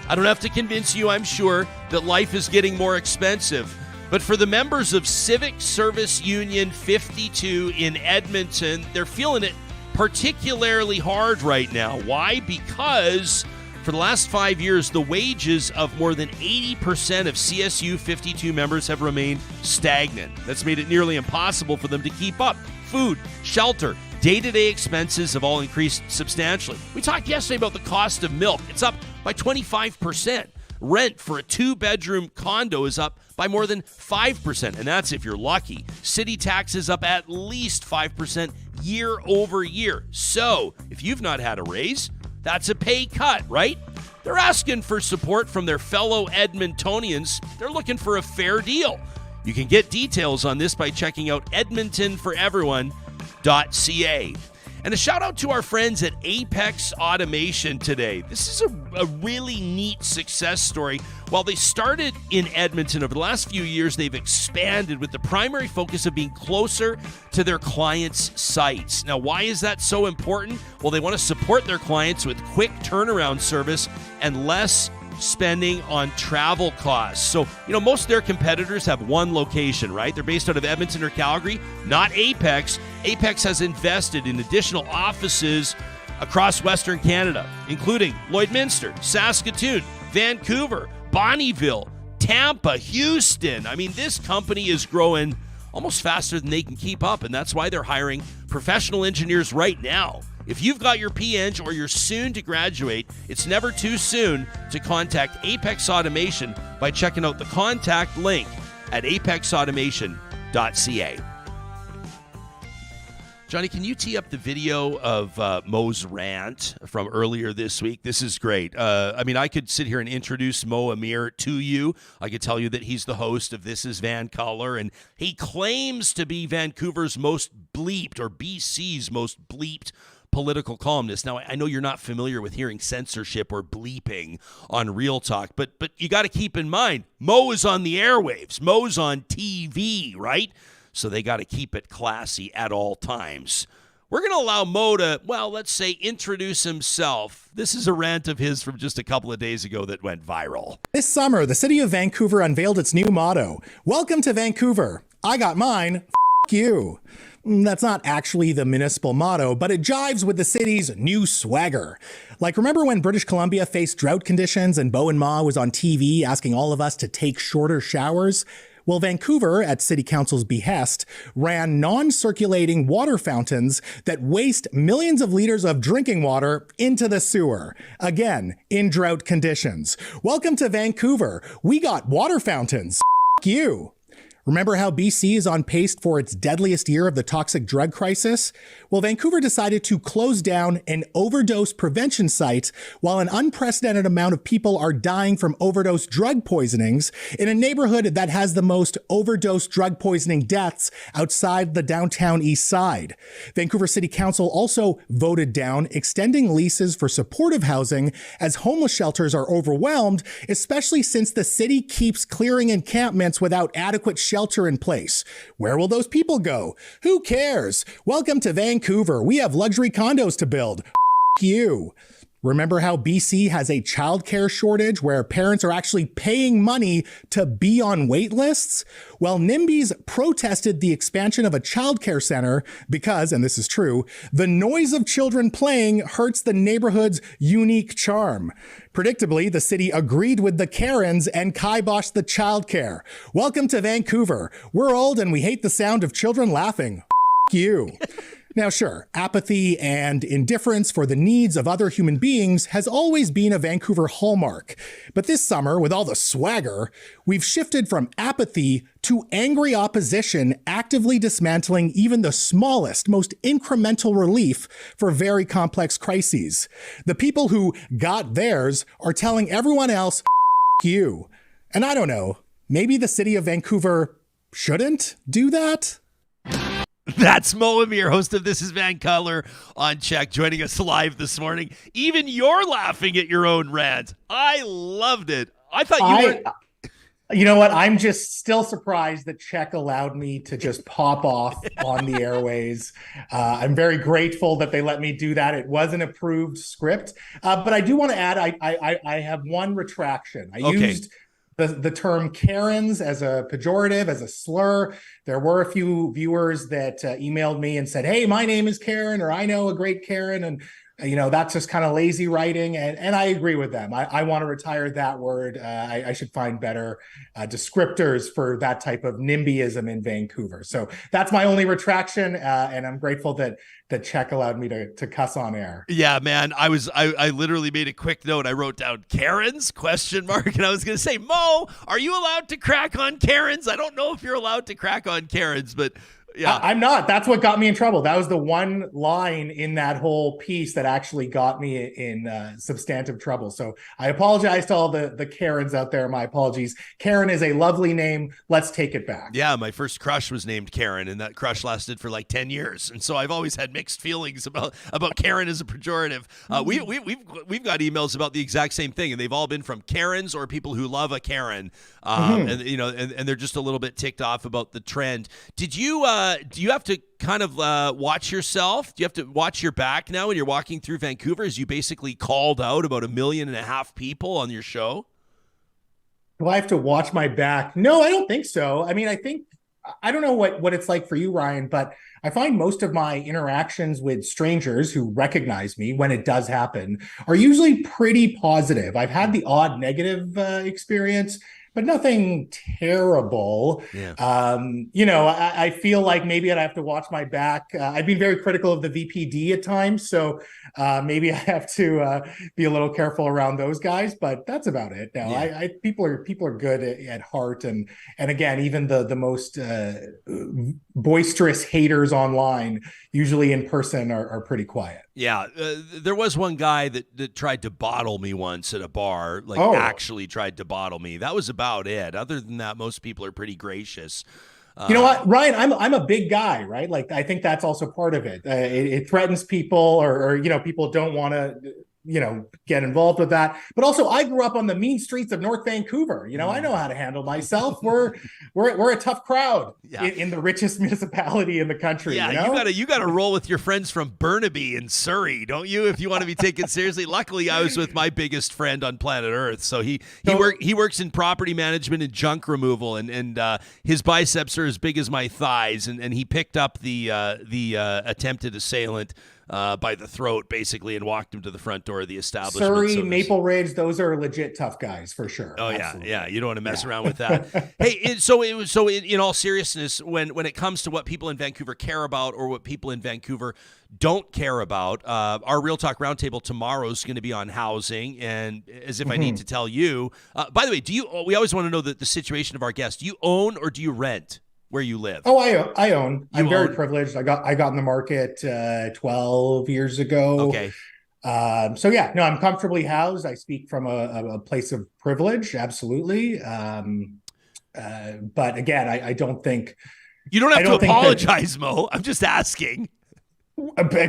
I don't have to convince you, I'm sure, that life is getting more expensive. But for the members of Civic Service Union 52 in Edmonton, they're feeling it particularly hard right now. Why? Because for the last 5 years, the wages of more than 80% of CSU 52 members have remained stagnant. That's made it nearly impossible for them to keep up. Food, shelter, day-to-day expenses have all increased substantially. We talked yesterday about the cost of milk. It's up by 25%. Rent for a 2-bedroom condo is up by more than 5%, and that's if you're lucky. City tax is up at least 5% year over year. So if you've not had a raise, that's a pay cut, right? They're asking for support from their fellow Edmontonians. They're looking for a fair deal. You can get details on this by checking out edmontonforeveryone.ca. And a shout out to our friends at Apex Automation today. This is a really neat success story. While they started in Edmonton, over the last few years, they've expanded with the primary focus of being closer to their clients' sites. Now, why is that so important? Well, they want to support their clients with quick turnaround service and less spending on travel costs. So, most of their competitors have one location, right? They're based out of Edmonton or Calgary, not Apex. Apex has invested in additional offices across Western Canada, including Lloydminster, Saskatoon, Vancouver, Bonnyville, Tampa, Houston. I mean, this company is growing almost faster than they can keep up, and that's why they're hiring professional engineers right now. If you've got your P-Eng or you're soon to graduate, it's never too soon to contact Apex Automation by checking out the contact link at apexautomation.ca. Johnny, can you tee up the video of Mo's rant from earlier this week? This is great. I could sit here and introduce Mo Amir to you. I could tell you that he's the host of This is VANCOLOUR, and he claims to be Vancouver's most bleeped, or BC's most bleeped, political columnist. Now, I know you're not familiar with hearing censorship or bleeping on Real Talk, but you got to keep in mind, Mo is on the airwaves. Mo's on TV, right? So they got to keep it classy at all times. We're going to allow Mo to, let's say, introduce himself. This is a rant of his from just a couple of days ago that went viral. This summer, the city of Vancouver unveiled its new motto, "Welcome to Vancouver. I got mine. F*** you." That's not actually the municipal motto, but it jives with the city's new swagger. Like, remember when British Columbia faced drought conditions and Beau and Ma was on TV asking all of us to take shorter showers? Well, Vancouver, at City Council's behest, ran non-circulating water fountains that waste millions of liters of drinking water into the sewer. Again, in drought conditions. Welcome to Vancouver. We got water fountains. F*** you. Remember how BC is on pace for its deadliest year of the toxic drug crisis? Well, Vancouver decided to close down an overdose prevention site while an unprecedented amount of people are dying from overdose drug poisonings in a neighborhood that has the most overdose drug poisoning deaths outside the downtown east side. Vancouver City Council also voted down extending leases for supportive housing as homeless shelters are overwhelmed, especially since the city keeps clearing encampments without adequate shelter in place. Where will those people go? Who cares? Welcome to Vancouver. We have luxury condos to build. F*** you. Remember how BC has a childcare shortage where parents are actually paying money to be on wait lists? Well, NIMBYs protested the expansion of a childcare center because, and this is true, the noise of children playing hurts the neighborhood's unique charm. Predictably, the city agreed with the Karens and kiboshed the childcare. Welcome to Vancouver. We're old and we hate the sound of children laughing. F*** you. Now, sure, apathy and indifference for the needs of other human beings has always been a Vancouver hallmark. But this summer, with all the swagger, we've shifted from apathy to angry opposition, actively dismantling even the smallest, most incremental relief for very complex crises. The people who got theirs are telling everyone else, F*** you. And I don't know, maybe the city of Vancouver shouldn't do that? That's Mo Amir, host of This is VANCOLOUR on Check, joining us live this morning. Even you're laughing at your own rant. I loved it. I thought you were... You know what? I'm just still surprised that Czech allowed me to just pop off on the airways. I'm very grateful that they let me do that. It was an approved script. But I do want to add, I have one retraction. I used the term Karens as a pejorative, as a slur. There were a few viewers that emailed me and said, hey, my name is Karen, or I know a great Karen. And that's just kind of lazy writing. And I agree with them. I want to retire that word. I should find better descriptors for that type of NIMBYism in Vancouver. So that's my only retraction. And I'm grateful that Czech allowed me to cuss on air. Yeah, man. I literally made a quick note. I wrote down Karens ? And I was going to say, Mo, are you allowed to crack on Karens? I don't know if you're allowed to crack on Karens, but yeah, I'm not. That's what got me in trouble. That was the one line in that whole piece that actually got me in substantive trouble. So I apologize to all the Karens out there. My apologies. Karen is a lovely name. Let's take it back. Yeah, my first crush was named Karen, and that crush lasted for like 10 years. And so I've always had mixed feelings about Karen as a pejorative. We've got emails about the exact same thing, and they've all been from Karens or people who love a Karen. And they're just a little bit ticked off about the trend. Did you have to kind of watch yourself? Do you have to watch your back now when you're walking through Vancouver, as you basically called out about 1.5 million people on your show? Do I have to watch my back? No, I don't think so. I mean, I don't know what it's like for you, Ryan, but I find most of my interactions with strangers who recognize me when it does happen are usually pretty positive. I've had the odd negative experience, but nothing terrible. Yeah. I feel like maybe I'd have to watch my back. I've been very critical of the VPD at times, so maybe I have to be a little careful around those guys. But that's about it. Now, Yeah. people are good at heart, and again, even the most boisterous haters online, usually in person, are pretty quiet. Yeah, there was one guy that tried to bottle me once at a bar, actually tried to bottle me. That was about it. Other than that, most people are pretty gracious. You know what, Ryan? I'm a big guy, right? Like, I think that's also part of it. It threatens people, or people don't want to, get involved with that. But also, I grew up on the mean streets of North Vancouver. I know how to handle myself. We're a tough crowd in the richest municipality in the country. Yeah, you gotta roll with your friends from Burnaby in Surrey, don't you? If you want to be taken seriously. Luckily, I was with my biggest friend on planet Earth, so he works in property management and junk removal, and his biceps are as big as my thighs, and he picked up the attempted assailant by the throat, basically, and walked him to the front door of the establishment. Surrey, Maple Ridge, those are legit tough guys for sure. Oh, absolutely. Yeah. You don't want to mess around with that. Hey, so in all seriousness, when it comes to what people in Vancouver care about or what people in Vancouver don't care about, our Real Talk Roundtable tomorrow is going to be on housing. And as if I need to tell you, by the way, we always want to know the situation of our guests. Do you own or do you rent where you live? Oh, I own. I'm very own? privileged. I got in the market 12 years ago. Okay. I'm comfortably housed. I speak from a place of privilege, absolutely. But again, I don't think you don't have to apologize, Mo. I'm just asking.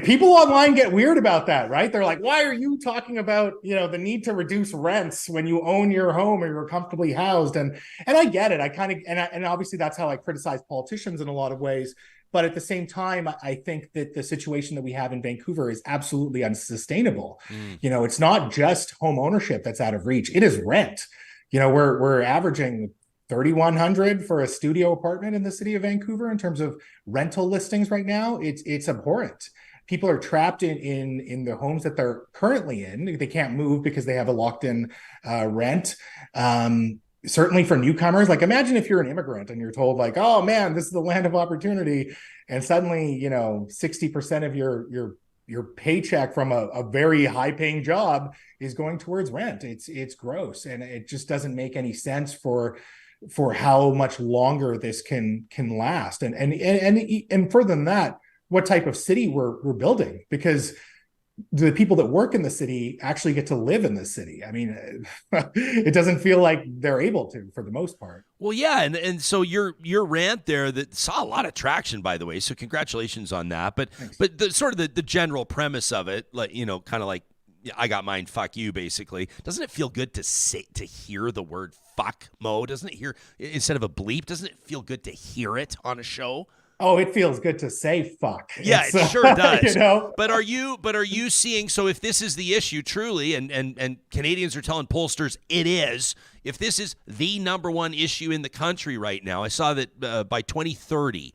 People online get weird about that, right? They're like, why are you talking about, the need to reduce rents when you own your home or you're comfortably housed? And I get it. I kind of, and obviously that's how I criticize politicians in a lot of ways. But at the same time, I think that the situation that we have in Vancouver is absolutely unsustainable. It's not just home ownership that's out of reach. It is rent. We're averaging $3,100 for a studio apartment in the city of Vancouver in terms of rental listings right now. It's abhorrent. People are trapped in the homes that they're currently in. They can't move because they have a locked-in rent. Certainly for newcomers, like imagine if you're an immigrant and you're told like, oh man, this is the land of opportunity, and suddenly 60% of your paycheck from a very high-paying job is going towards rent. It's gross, and it just doesn't make any sense for how much longer this can last, and further than that, what type of city we're building, because the people that work in the city actually get to live in the city. I mean, it doesn't feel like they're able to for the most part. Well, yeah, and so your rant there that saw a lot of traction, by the way. So congratulations on that. But Thanks. but the sort of the general premise of it, like kind of like I got mine, fuck you, basically. Doesn't it feel good to hear the word fuck, Mo? Doesn't it hear instead of a bleep? Doesn't it feel good to hear it on a show? Oh, it feels good to say fuck. Yeah, it sure does. But are you seeing, so if this is the issue truly, and Canadians are telling pollsters it is, if this is the number one issue in the country right now, I saw that by 2030,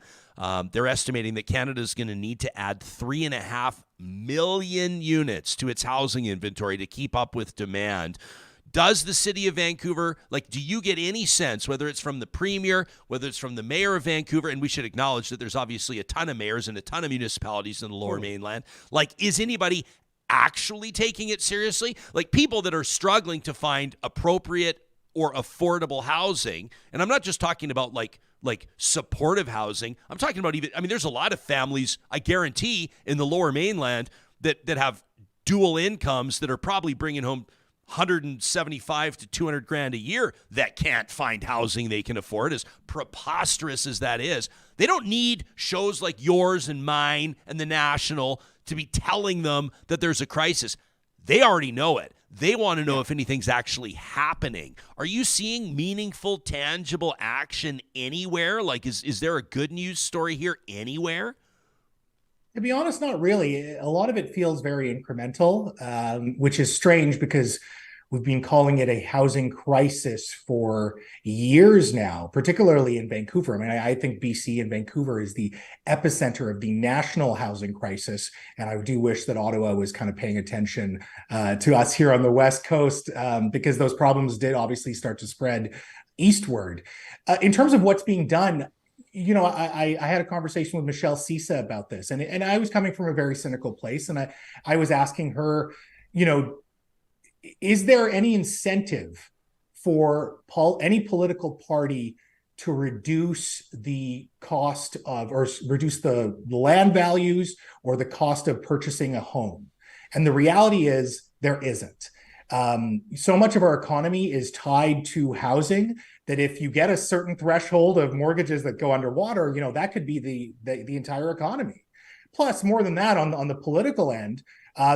they're estimating that Canada is going to need to add 3.5 million units to its housing inventory to keep up with demand. Does the city of Vancouver, do you get any sense, whether it's from the premier, whether it's from the mayor of Vancouver, and we should acknowledge that there's obviously a ton of mayors and a ton of municipalities in the Lower Mainland, is anybody actually taking it seriously? People that are struggling to find appropriate or affordable housing, and I'm not just talking about like supportive housing, I'm talking about there's a lot of families, I guarantee, in the Lower Mainland that have dual incomes that are probably bringing home 175 to 200 grand a year that can't find housing they can afford, as preposterous as that is. They don't need shows like yours and mine and The National to be telling them that there's a crisis. They already know it. They want to know if anything's actually happening. Are you seeing meaningful, tangible action anywhere? Like, is there a good news story here anywhere? To be honest, not really. A lot of it feels very incremental, which is strange because we've been calling it a housing crisis for years now, particularly in Vancouver. I mean, I think BC and Vancouver is the epicenter of the national housing crisis. And I do wish that Ottawa was kind of paying attention to us here on the West Coast, because those problems did obviously start to spread eastward. In terms of what's being done, I had a conversation with Michelle Cisa about this, and I was coming from a very cynical place. And I was asking her, is there any incentive for any political party to reduce the cost of, or reduce the land values or the cost of purchasing a home? And the reality is there isn't. So much of our economy is tied to housing that if you get a certain threshold of mortgages that go underwater, that could be the entire economy. Plus, more than that, on the political end,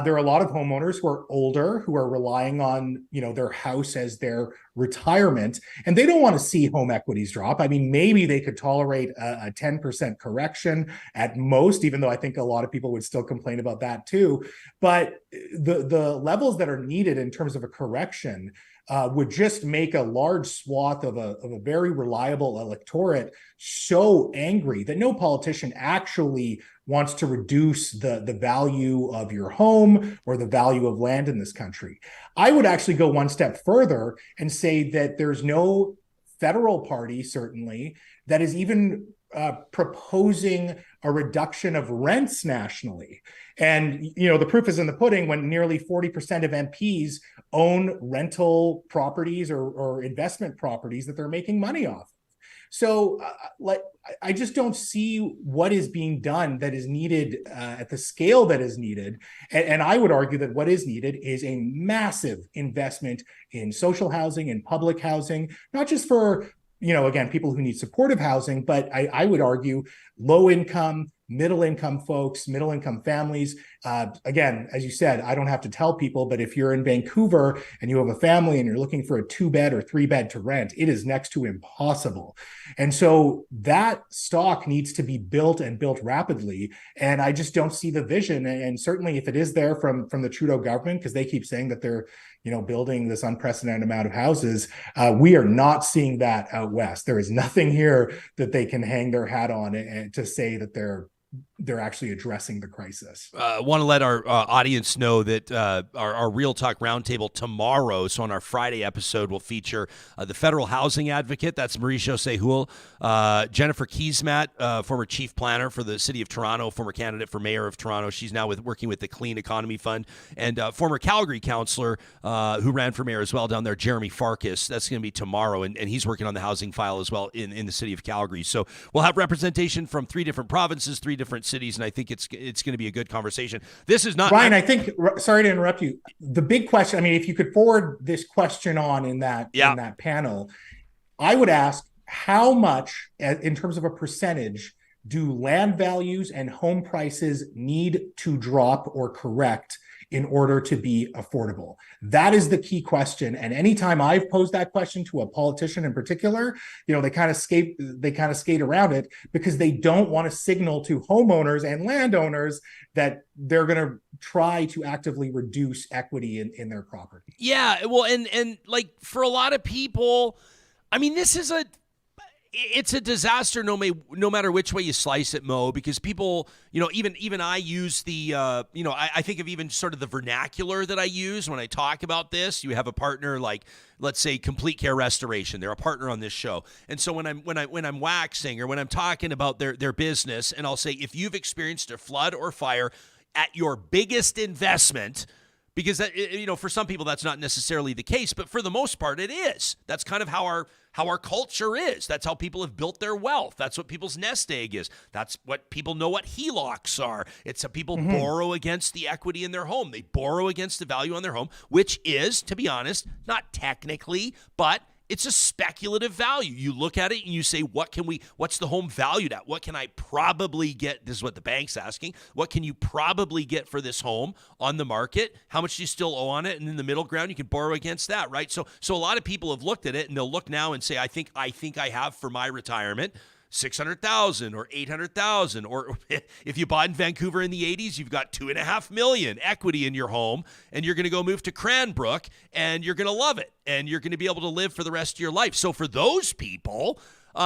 there are a lot of homeowners who are older, who are relying on, their house as their retirement, and they don't want to see home equities drop. I mean, maybe they could tolerate a 10% correction at most, even though I think a lot of people would still complain about that too. But the levels that are needed in terms of a correction would just make a large swath of a very reliable electorate so angry that no politician actually wants to reduce the value of your home or the value of land in this country. I would actually go one step further and say that there's no federal party, certainly, that is even proposing a reduction of rents nationally. And, the proof is in the pudding when nearly 40% of MPs own rental properties or investment properties that they're making money off. So I just don't see what is being done that is needed at the scale that is needed. And I would argue that what is needed is a massive investment in social housing and public housing, not just for, again, people who need supportive housing, but I would argue low income, middle income folks, middle income families. Again, as you said, I don't have to tell people, but if you're in Vancouver and you have a family and you're looking for a 2-bed or 3-bed to rent, it is next to impossible. And so that stock needs to be built and built rapidly. And I just don't see the vision. And certainly if it is there from the Trudeau government, because they keep saying that they're building this unprecedented amount of houses, we are not seeing that out west. There is nothing here that they can hang their hat on and to say that they're actually addressing the crisis. Want to let our audience know that our Real Talk Roundtable tomorrow, so on our Friday episode, will feature the federal housing advocate, that's Marie-Josée Houle, Jennifer Keesmaat, former chief planner for the city of Toronto, former candidate for mayor of Toronto. She's now working with the Clean Economy Fund, and former Calgary councillor who ran for mayor as well down there, Jeremy Farkas. That's going to be tomorrow, and he's working on the housing file as well in the city of Calgary. So we'll have representation from 3 different provinces, 3 different cities, and I think it's going to be a good conversation. This is not Ryan. I think, sorry to interrupt you. The big question, I mean, if you could forward this question on in that panel, I would ask how much, in terms of a percentage, do land values and home prices need to drop or correct in order to be affordable? That is the key question. And anytime I've posed that question to a politician in particular, they kind of skate around it because they don't want to signal to homeowners and landowners that they're going to try to actively reduce equity in their property. Yeah, well, and like for a lot of people, I mean, it's a disaster no matter which way you slice it, Mo, because people, even I use the, I think of even sort of the vernacular that I use when I talk about this. You have a partner like, let's say, Complete Care Restoration. They're a partner on this show. And so when I'm waxing or when I'm talking about their business, and I'll say, if you've experienced a flood or fire at your biggest investment, because that, for some people that's not necessarily the case, but for the most part it is. That's kind of how our culture is. That's how people have built their wealth. That's what people's nest egg is. That's what people know what HELOCs are. It's how people borrow against the equity in their home. They borrow against the value on their home, which is, to be honest, not technically, but It's a speculative value. You look at it and you say, what's the home valued at? What can I probably get? This is what the bank's asking. What can you probably get for this home on the market? How much do you still owe on it? And in the middle ground, you can borrow against that, right? So a lot of people have looked at it and they'll look now and say, I think I have for my retirement $600,000 or $800,000, or if you bought in Vancouver in the 80s, you've got $2.5 million equity in your home, and you're going to go move to Cranbrook, and you're going to love it, and you're going to be able to live for the rest of your life. So for those people,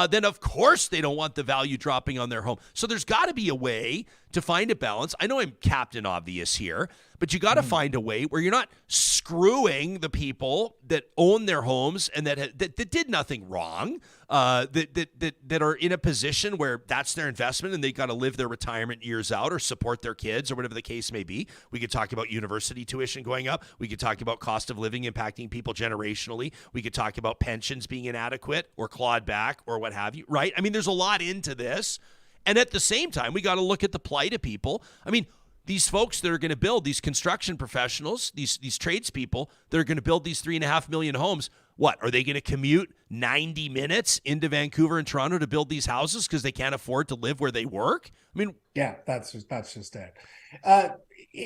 then of course they don't want the value dropping on their home. So there's got to be a way to find a balance. I know I'm Captain Obvious here, but you got to find a way where you're not screwing the people that own their homes and that did nothing wrong, that are in a position where that's their investment and they got to live their retirement years out or support their kids or whatever the case may be. We could talk about university tuition going up. We could talk about cost of living impacting people generationally. We could talk about pensions being inadequate or clawed back or what have you, right? I mean, there's a lot into this. And at the same time, we got to look at the plight of people. I mean, these folks that are going to build, these construction professionals, these tradespeople that are going to build these 3.5 million homes, what, are they going to commute 90 minutes into Vancouver and Toronto to build these houses because they can't afford to live where they work? I mean, yeah, that's just it.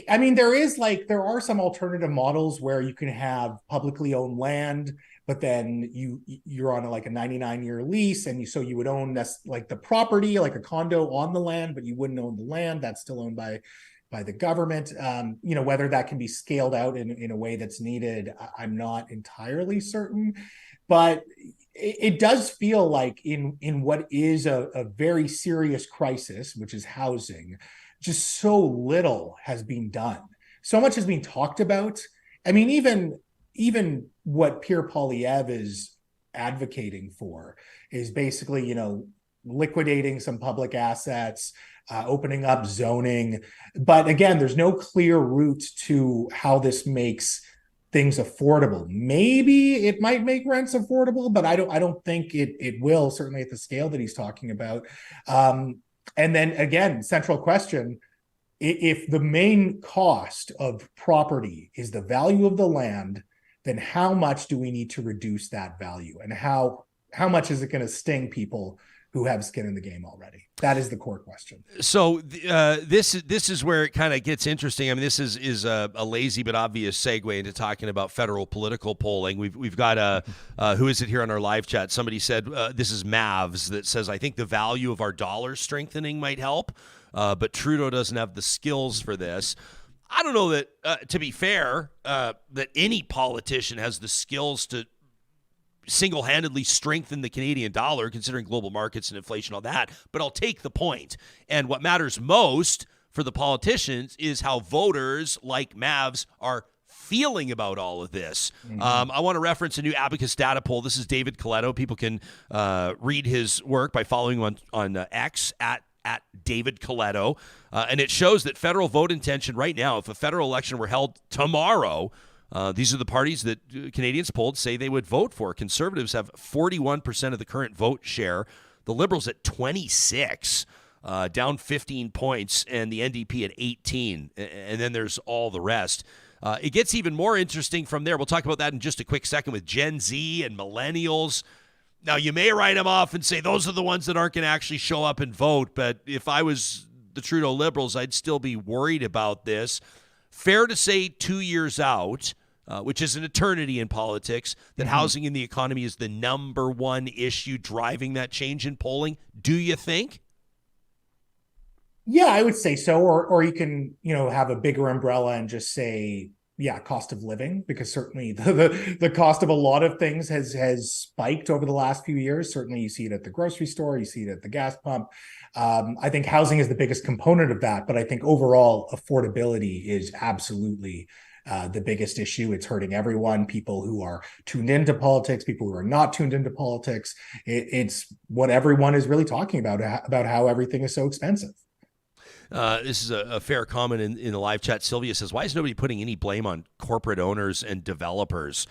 I mean, there are some alternative models where you can have publicly owned land, but then you're on a 99-year lease, and so you would own this, like the property, like a condo on the land, but you wouldn't own the land. That's still owned by the government. Whether that can be scaled out in a way that's needed, I'm not entirely certain. But it does feel like in what is a very serious crisis, which is housing, just so little has been done. So much has been talked about. I mean, even what Pierre Poilievre is advocating for is basically, liquidating some public assets, opening up zoning. But again, there's no clear route to how this makes things affordable. Maybe it might make rents affordable, but I don't think it will, certainly at the scale that he's talking about. And then again, central question, if the main cost of property is the value of the land, then how much do we need to reduce that value? And how much is it going to sting people who have skin in the game already? That is the core question. So this is where it kind of gets interesting. I mean, this is a lazy but obvious segue into talking about federal political polling. We've got who is it here on our live chat? Somebody said this is Mavs that says, I think the value of our dollar strengthening might help, but Trudeau doesn't have the skills for this. I don't know that, to be fair, that any politician has the skills to single-handedly strengthen the Canadian dollar, considering global markets and inflation, all that. But I'll take the point. And what matters most for the politicians is how voters like Mavs are feeling about all of this. Mm-hmm. I want to reference a new Abacus data poll. This is David Coletto. People can read his work by following him on X at David Coletto. And it shows that federal vote intention right now, if a federal election were held tomorrow, these are the parties that Canadians polled say they would vote for. Conservatives have 41% of the current vote share. The Liberals at 26, down 15 points, and the NDP at 18. And then there's all the rest. It gets even more interesting from there. We'll talk about that in just a quick second with Gen Z and millennials. Now, you may write them off and say those are the ones that aren't going to actually show up and vote. But if I was the Trudeau Liberals, I'd still be worried about this. Fair to say 2 years out, which is an eternity in politics, that housing and the economy is the number one issue driving that change in polling. Do you think? Yeah, I would say so. Or you can, have a bigger umbrella and just say, yeah, cost of living, because certainly the cost of a lot of things has spiked over the last few years. Certainly you see it at the grocery store, you see it at the gas pump. I think housing is the biggest component of that, but I think overall affordability is absolutely the biggest issue. It's hurting everyone, people who are tuned into politics, people who are not tuned into politics. It's what everyone is really talking about how everything is so expensive. This is a fair comment in the live chat. Sylvia says, why is nobody putting any blame on corporate owners and developers?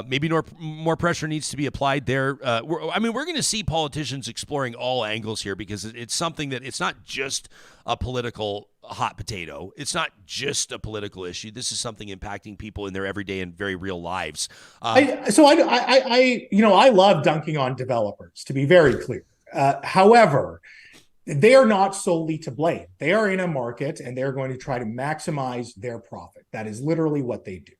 Maybe more pressure needs to be applied there. We're going to see politicians exploring all angles here because it's something that it's not just a political hot potato. It's not just a political issue. This is something impacting people in their everyday and very real lives. I love dunking on developers, to be very clear. However, they are not solely to blame. They are in a market and they're going to try to maximize their profit. That is literally what they do.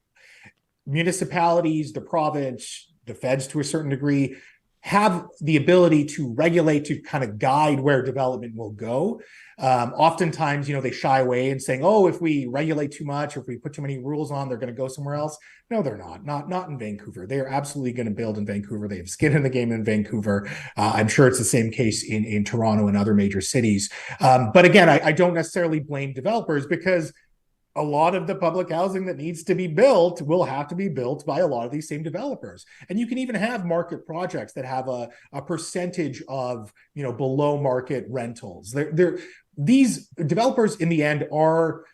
Municipalities, the province, the feds to a certain degree have the ability to regulate, to kind of guide where development will go. Oftentimes, they shy away and saying, oh, if we regulate too much or if we put too many rules on, they're going to go somewhere else. No, they're not. Not in Vancouver. They are absolutely going to build in Vancouver. They have skin in the game in Vancouver. I'm sure it's the same case in Toronto and other major cities. But again, I don't necessarily blame developers because a lot of the public housing that needs to be built will have to be built by a lot of these same developers. And you can even have market projects that have a percentage of, below market rentals. These developers in the end are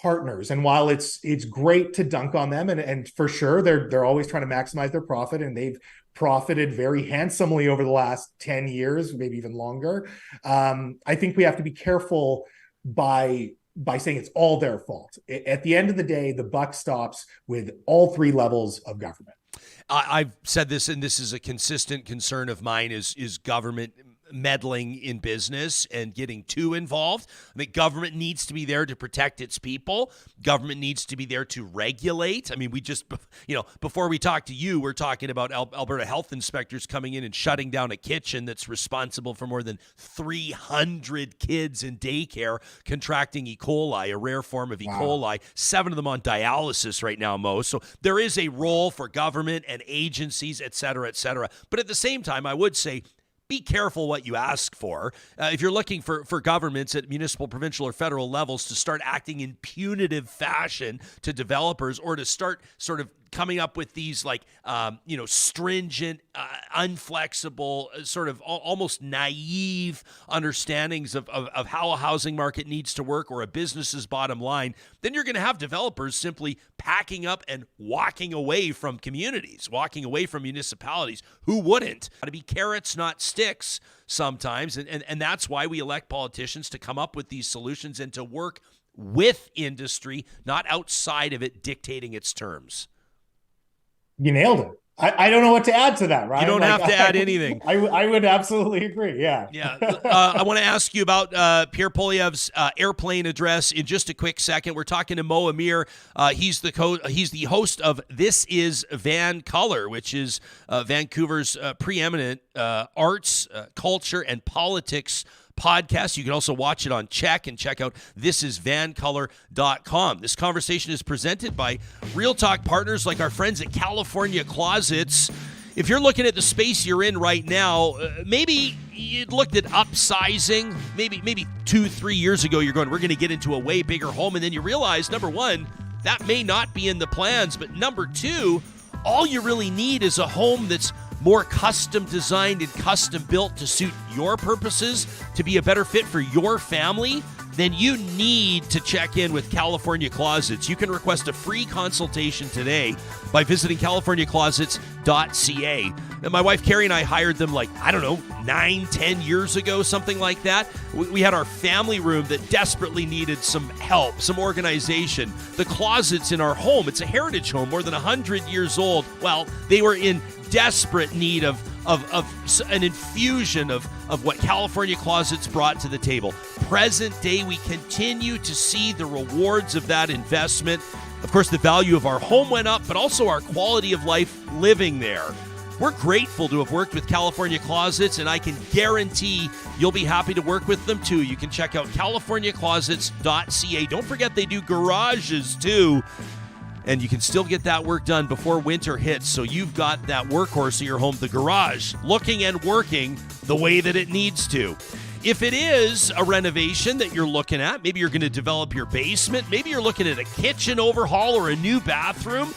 partners. And while it's great to dunk on them, and for sure, they're always trying to maximize their profit, and they've profited very handsomely over the last 10 years, maybe even longer. I think we have to be careful by saying it's all their fault. At the end of the day, the buck stops with all three levels of government. I've said this, and this is a consistent concern of mine, is government meddling in business and getting too involved. I think government needs to be there to protect its people. Government needs to be there to regulate. I mean, we just, before we talk to you, we're talking about Alberta health inspectors coming in and shutting down a kitchen that's responsible for more than 300 kids in daycare contracting E. coli, a rare form of E. coli, 7 of them on dialysis right now, Mo. So there is a role for government and agencies, et cetera, et cetera. But at the same time, I would say, be careful what you ask for. If you're looking for governments at municipal, provincial, or federal levels to start acting in punitive fashion to developers, or to start sort of coming up with these stringent, unflexible, sort of almost naive understandings of how a housing market needs to work or a business's bottom line, then you're going to have developers simply packing up and walking away from communities, walking away from municipalities. Who wouldn't? Got to be carrots, not sticks sometimes. And that's why we elect politicians to come up with these solutions and to work with industry, not outside of it dictating its terms. You nailed it. I don't know what to add to that, right? You don't have to add anything. I would absolutely agree. Yeah. Yeah. I want to ask you about Pierre Poilievre's airplane address in just a quick second. We're talking to Mo Amir. He's the host of This Is VANCOLOUR, which is Vancouver's preeminent arts, culture, and politics podcast. You can also watch it on Check and check out thisisvancolour.com. This conversation is presented by Real Talk partners like our friends at California Closets. If you're looking at the space you're in right now, maybe you'd looked at upsizing. Maybe 2-3 years ago you're going, we're going to get into a way bigger home, and then you realize, number one, that may not be in the plans, but number two, all you really need is a home that's more custom designed and custom built to suit your purposes, to be a better fit for your family, then you need to check in with California Closets. You can request a free consultation today by visiting californiaclosets.ca. And my wife Carrie and I hired them 9-10 years ago, something like that. We had our family room that desperately needed some help, some organization. The closets in our home, it's a heritage home, more than 100 years old. Well, they were in desperate need of an infusion of what California Closets brought to the table. Present day, we continue to see the rewards of that investment. Of course, the value of our home went up, but also our quality of life living there. We're grateful to have worked with California Closets, and I can guarantee you'll be happy to work with them too. You can check out californiaclosets.ca. Don't forget they do garages too. And you can still get that work done before winter hits, so you've got that workhorse of your home, the garage, looking and working the way that it needs to. If it is a renovation that you're looking at, maybe you're going to develop your basement, maybe you're looking at a kitchen overhaul or a new bathroom,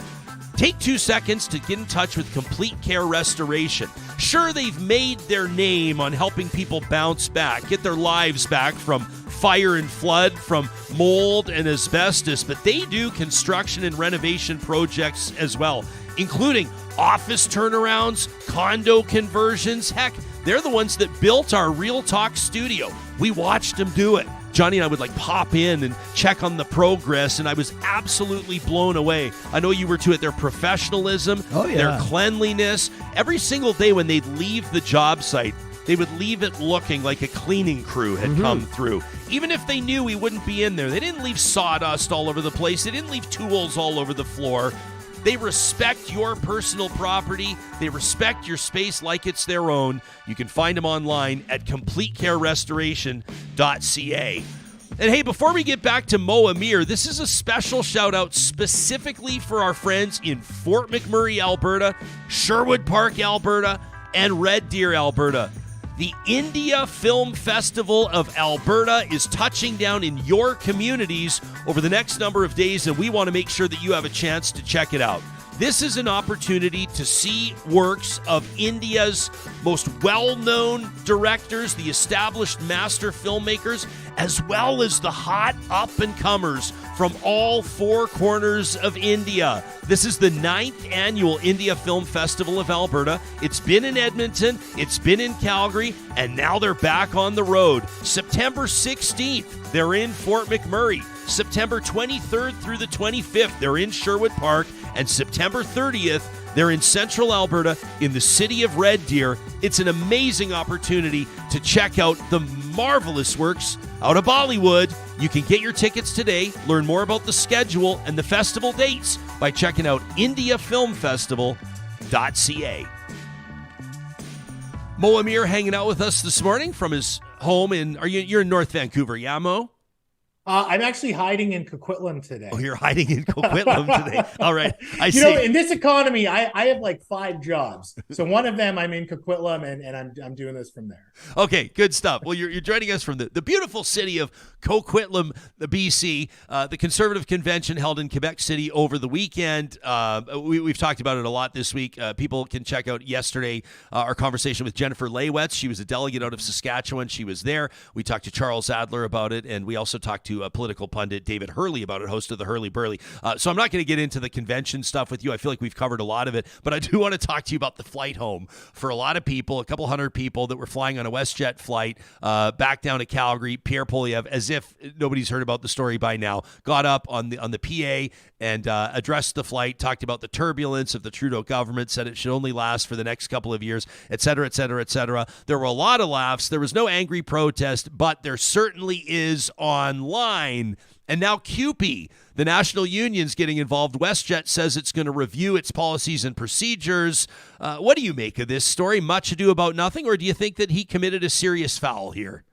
take 2 seconds to get in touch with Complete Care Restoration. Sure, they've made their name on helping people bounce back, get their lives back from fire and flood, from mold and asbestos, but they do construction and renovation projects as well, including office turnarounds, condo conversions. Heck, they're the ones that built our Real Talk studio. We watched them do it. Johnny and I would pop in and check on the progress, and I was absolutely blown away. I know you were too, at their professionalism, their cleanliness. Every single day when they'd leave the job site, they would leave it looking like a cleaning crew had come through. Even if they knew we wouldn't be in there, they didn't leave sawdust all over the place. They didn't leave tools all over the floor. They respect your personal property. They respect your space like it's their own. You can find them online at completecarerestoration.ca. And hey, before we get back to Amir, this is a special shout out specifically for our friends in Fort McMurray, Alberta, Sherwood Park, Alberta, and Red Deer, Alberta. The India Film Festival of Alberta is touching down in your communities over the next number of days, and we want to make sure that you have a chance to check it out. This is an opportunity to see works of India's most well-known directors, the established master filmmakers, as well as the hot up-and-comers from all four corners of India. This is the 9th annual India Film Festival of Alberta. It's been in Edmonton, it's been in Calgary, and now they're back on the road. September 16th, they're in Fort McMurray. September 23rd through the 25th, they're in Sherwood Park. And September 30th, they're in Central Alberta in the city of Red Deer. It's an amazing opportunity to check out the marvelous works out of Bollywood. You can get your tickets today, learn more about the schedule and the festival dates by checking out indiafilmfestival.ca. Amir hanging out with us this morning from his home you're in North Vancouver, yeah, Mo? I'm actually hiding in Coquitlam today. Oh, you're hiding in Coquitlam today. All right. I see. In this economy, I have 5 jobs. So one of them I'm in Coquitlam, and I'm doing this from there. Okay, good stuff. Well, you're joining us from the beautiful city of Coquitlam, BC. The Conservative Convention held in Quebec City over the weekend. We've talked about it a lot this week. People can check out yesterday our conversation with Jennifer Laywetz. She was a delegate out of Saskatchewan. She was there. We talked to Charles Adler about it, and we also talked to political pundit David Hurley about it, host of the Hurley Burley. So I'm not going to get into the convention stuff with you. I feel like we've covered a lot of it, but I do want to talk to you about the flight home. For a lot of people, a couple hundred people that were flying on a WestJet flight back down to Calgary, Pierre Poilievre, as if nobody's heard about the story by now, got up on the PA and addressed the flight, talked about the turbulence of the Trudeau government, said it should only last for the next couple of years, et cetera, et cetera, et cetera. There were a lot of laughs. There was no angry protest, but there certainly is online. And now CUPE, the national union's getting involved. WestJet says it's going to review its policies and procedures. What do you make of this story? Much ado about nothing, or do you think that he committed a serious foul here?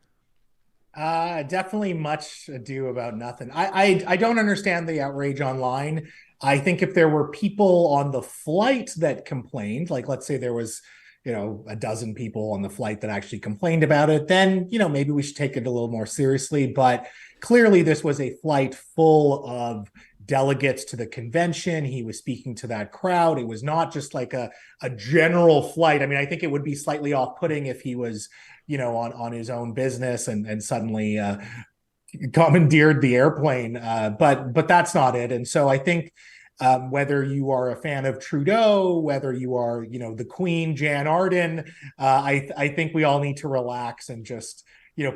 Definitely much ado about nothing. I don't understand the outrage online. I think if there were people on the flight that complained, let's say there was a dozen people on the flight that actually complained about it, then, maybe we should take it a little more seriously. But clearly this was a flight full of delegates to the convention. He was speaking to that crowd. It was not just like a general flight. I mean, I think it would be slightly off-putting if he was, on his own business and suddenly commandeered the airplane. But that's not it. And so I think whether you are a fan of Trudeau, whether you are, the Queen, Jan Arden, I think we all need to relax and just,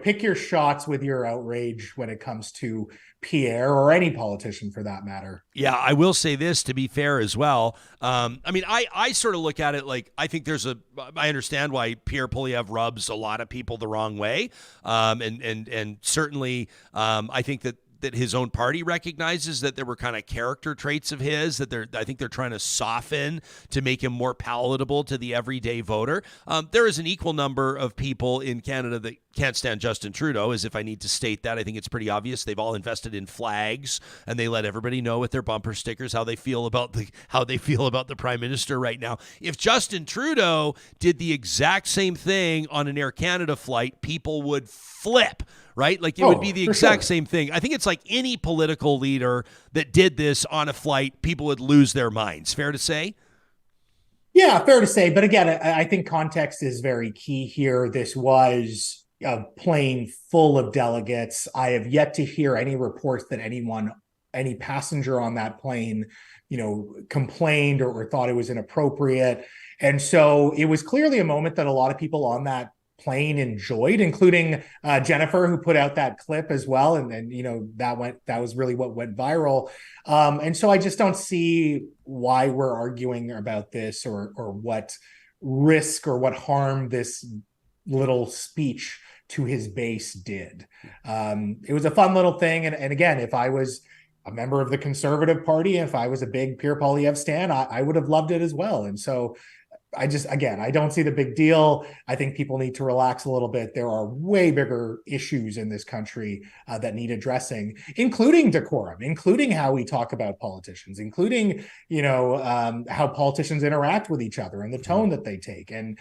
pick your shots with your outrage when it comes to Pierre or any politician for that matter. Yeah, I will say this to be fair as well. I sort of look at it like I think I understand why Pierre Poilievre rubs a lot of people the wrong way. And certainly I think that his own party recognizes that there were kind of character traits of his that I think they're trying to soften to make him more palatable to the everyday voter. There is an equal number of people in Canada that can't stand Justin Trudeau, as if I need to state that. I think it's pretty obvious. They've all invested in flags, and they let everybody know with their bumper stickers how they feel about the Prime Minister right now. If Justin Trudeau did the exact same thing on an Air Canada flight, people would flip, right? It would be the exact same thing. I think it's like any political leader that did this on a flight, people would lose their minds. Fair to say? Yeah, fair to say. But again, I think context is very key here. This was a plane full of delegates. I have yet to hear any reports that any passenger on that plane, complained or thought it was inappropriate. And so it was clearly a moment that a lot of people on that plane enjoyed, including Jennifer, who put out that clip as well. And then, that was really what went viral. And so I just don't see why we're arguing about this or what risk or what harm this little speech to his base did. It was a fun little thing. And again, if I was a member of the Conservative Party, if I was a big Pierre Poilievre stan, I would have loved it as well. And so I don't see the big deal. I think people need to relax a little bit. There are way bigger issues in this country that need addressing, including decorum, including how we talk about politicians, including, how politicians interact with each other and the tone that they take and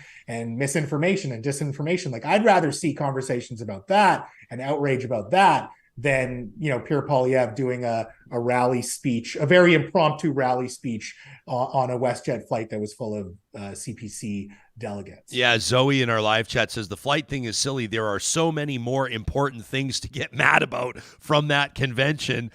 misinformation and disinformation. Like, I'd rather see conversations about that and outrage about that than, Pierre Poilievre doing a rally speech, a very impromptu rally speech on a WestJet flight that was full of CPC delegates. Yeah, Zoe in our live chat says the flight thing is silly. There are so many more important things to get mad about from that convention.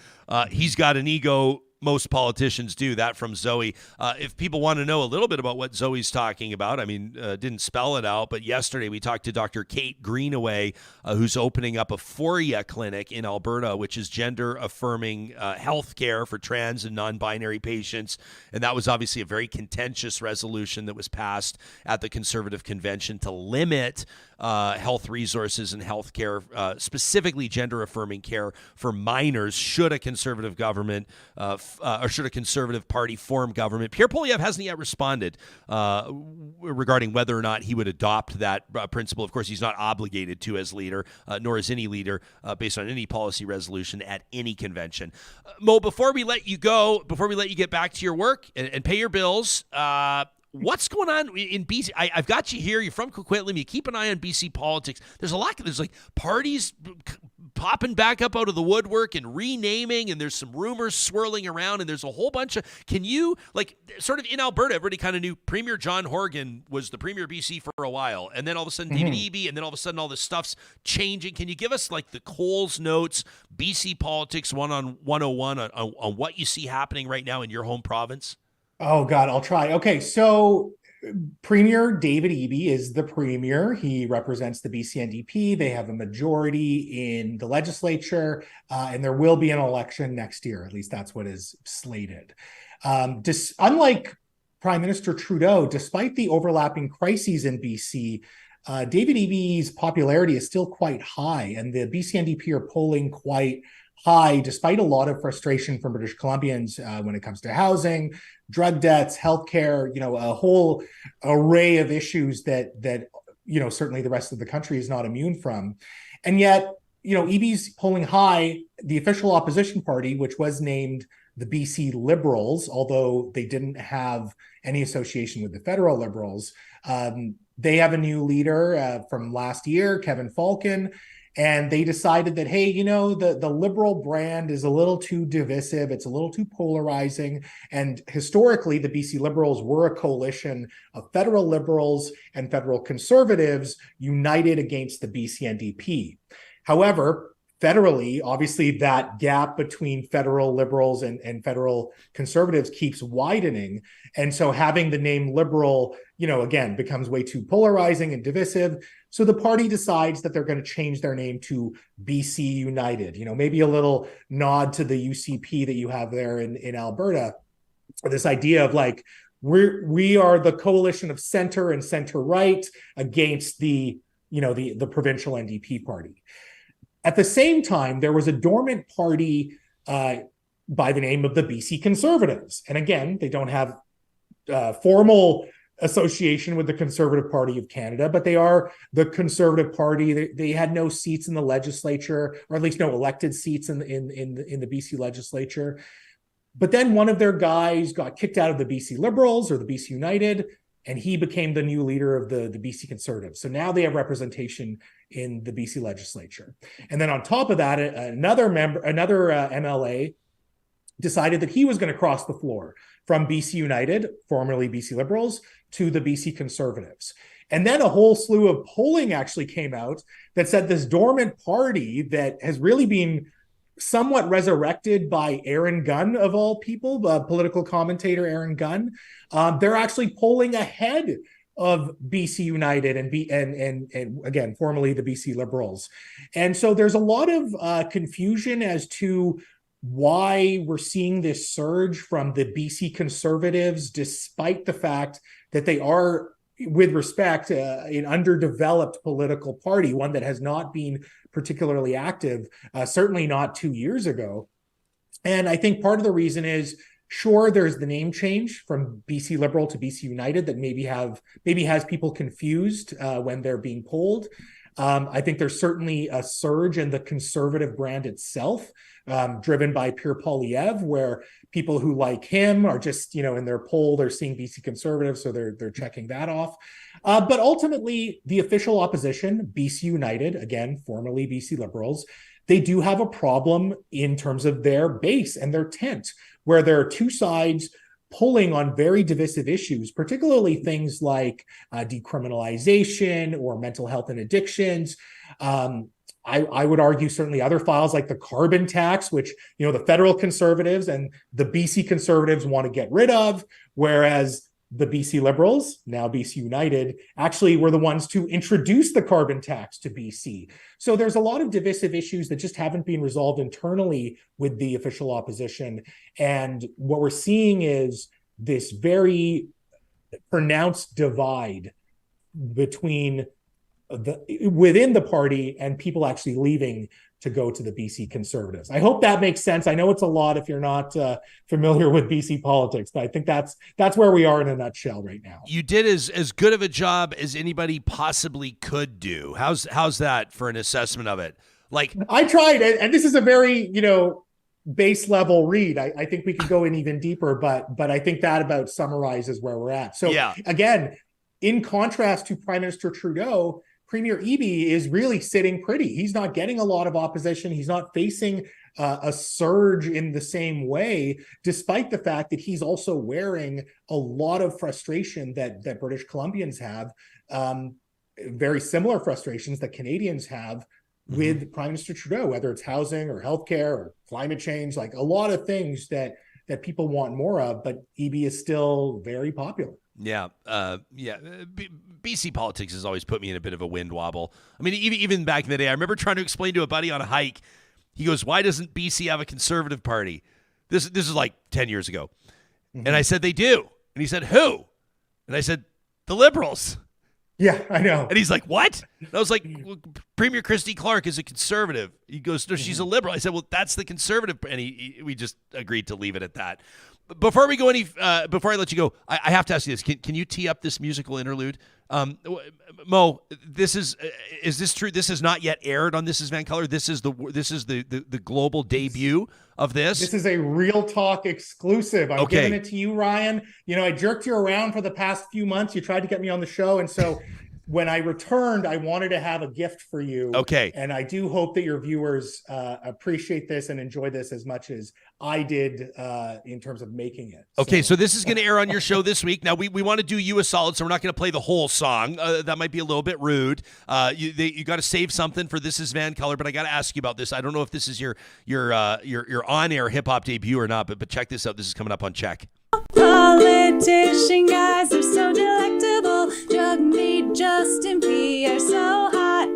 He's got an ego. Most politicians do. That from Zoe. If people want to know a little bit about what Zoe's talking about, didn't spell it out, but yesterday we talked to Dr. Kate Greenaway, who's opening up a Foria clinic in Alberta, which is gender-affirming health care for trans and non-binary patients. And that was obviously a very contentious resolution that was passed at the Conservative Convention to limit health resources and health care, specifically gender-affirming care for minors, should a Conservative government or should a Conservative Party form government. Pierre Poilievre hasn't yet responded regarding whether or not he would adopt that principle. Of course, he's not obligated to as leader, nor is any leader based on any policy resolution at any convention. Mo, before we let you go, before we let you get back to your work and pay your bills, what's going on in BC? I've got you here. You're from Coquitlam. You keep an eye on BC politics. There's a lot. There's like parties popping back up out of the woodwork and renaming, and there's some rumors swirling around, and there's a whole bunch of. Can you, sort of in Alberta, everybody kind of knew Premier John Horgan was the Premier of BC for a while, and then all of a sudden David Eby, and then all of a sudden all this stuff's changing. Can you give us the Coles Notes, BC Politics 101 on what you see happening right now in your home province? Oh, God, I'll try. Okay, so Premier David Eby is the premier. He represents the BC NDP. They have a majority in the legislature, and there will be an election next year. At least that's what is slated. Unlike Prime Minister Trudeau, despite the overlapping crises in BC, David Eby's popularity is still quite high, and the BC NDP are polling quite high, despite a lot of frustration from British Columbians when it comes to housing, drug debts, healthcare, a whole array of issues that certainly the rest of the country is not immune from. And yet, Eby's polling high. The official opposition party, which was named the BC Liberals, although they didn't have any association with the federal Liberals, they have a new leader from last year, Kevin Falcon. And they decided that, hey, the Liberal brand is a little too divisive. It's a little too polarizing. And historically, the BC Liberals were a coalition of federal Liberals and federal Conservatives united against the BC NDP. However, federally, obviously, that gap between federal Liberals and federal Conservatives keeps widening. And so having the name Liberal, again, becomes way too polarizing and divisive. So the party decides that they're going to change their name to BC United, maybe a little nod to the UCP that you have there in Alberta. This idea of we are the coalition of center and center right against the provincial NDP party. At the same time, there was a dormant party by the name of the BC Conservatives. And again, they don't have formal association with the Conservative Party of Canada, but they are the Conservative Party. They had no seats in the legislature, or at least no elected seats in the BC legislature. But then one of their guys got kicked out of the BC Liberals or the BC United, and he became the new leader of the BC Conservatives. So now they have representation in the BC legislature. And then on top of that, another MLA decided that he was going to cross the floor from BC United, formerly BC Liberals, to the BC Conservatives. And then a whole slew of polling actually came out that said this dormant party that has really been somewhat resurrected by Aaron Gunn, of all people, political commentator Aaron Gunn. They're actually polling ahead of BC United and again, formerly the BC Liberals. And so there's a lot of confusion as to why we're seeing this surge from the BC Conservatives, despite the fact that they are, with respect, an underdeveloped political party, one that has not been particularly active, certainly not 2 years ago. And I think part of the reason is, sure, there's the name change from BC Liberal to BC United that maybe has people confused when they're being polled. I think there's certainly a surge in the Conservative brand itself, driven by Pierre Poilievre, where people who like him are just, in their poll, they're seeing BC Conservative, so they're checking that off. But ultimately, the official opposition, BC United, again, formerly BC Liberals, they do have a problem in terms of their base and their tent, where there are two sides pulling on very divisive issues, particularly things like decriminalization or mental health and addictions. I would argue certainly other files like the carbon tax, which, the federal Conservatives and the BC Conservatives want to get rid of, whereas the BC Liberals, now BC United, actually were the ones to introduce the carbon tax to BC. So there's a lot of divisive issues that just haven't been resolved internally with the official opposition. And what we're seeing is this very pronounced divide within the party and people actually leaving to go to the BC Conservatives. I hope that makes sense. I know it's a lot if you're not familiar with BC politics, but I think that's where we are in a nutshell right now. You did as good of a job as anybody possibly could do. How's that for an assessment of it? Like, I tried, and this is a very, base level read. I think we could go in even deeper, but I think that about summarizes where we're at. So again, in contrast to Prime Minister Trudeau, Premier Eby is really sitting pretty. He's not getting a lot of opposition. He's not facing a surge in the same way, despite the fact that he's also wearing a lot of frustration that British Columbians have, very similar frustrations that Canadians have with Prime Minister Trudeau, whether it's housing or healthcare or climate change, like a lot of things that people want more of, but Eby is still very popular. Yeah. BC politics has always put me in a bit of a wind wobble. I mean, even back in the day, I remember trying to explain to a buddy on a hike. He goes, "Why doesn't BC have a Conservative party?" This is like 10 years ago. And I said, "They do." And he said, "Who?" And I said, "The Liberals." Yeah, I know. And he's like, "What?" And I was like, well, Premier Christy Clark is a Conservative. He goes, "No, she's a Liberal." I said, "Well, that's the Conservative." And we just agreed to leave it at that. Before we go before I let you go, I have to ask you this. Can you tee up this musical interlude? Mo, is this true? This is not yet aired on This Is VANCOLOUR. This is the global debut of this. This is a Real Talk exclusive. I'm giving it to you, Ryan. I jerked you around for the past few months. You tried to get me on the show, and so when I returned, I wanted to have a gift for you. Okay. And I do hope that your viewers appreciate this and enjoy this as much as I did in terms of making it. Okay, so this is going to air on your show this week. Now, we want to do you a solid, so we're not going to play the whole song. That might be a little bit rude. You got to save something for This Is VANCOLOUR, but I got to ask you about this. I don't know if this is your on-air hip-hop debut or not, but check this out. This is coming up on Check. Politician guys are so delectable. Drug meat Justin Pierre so hot.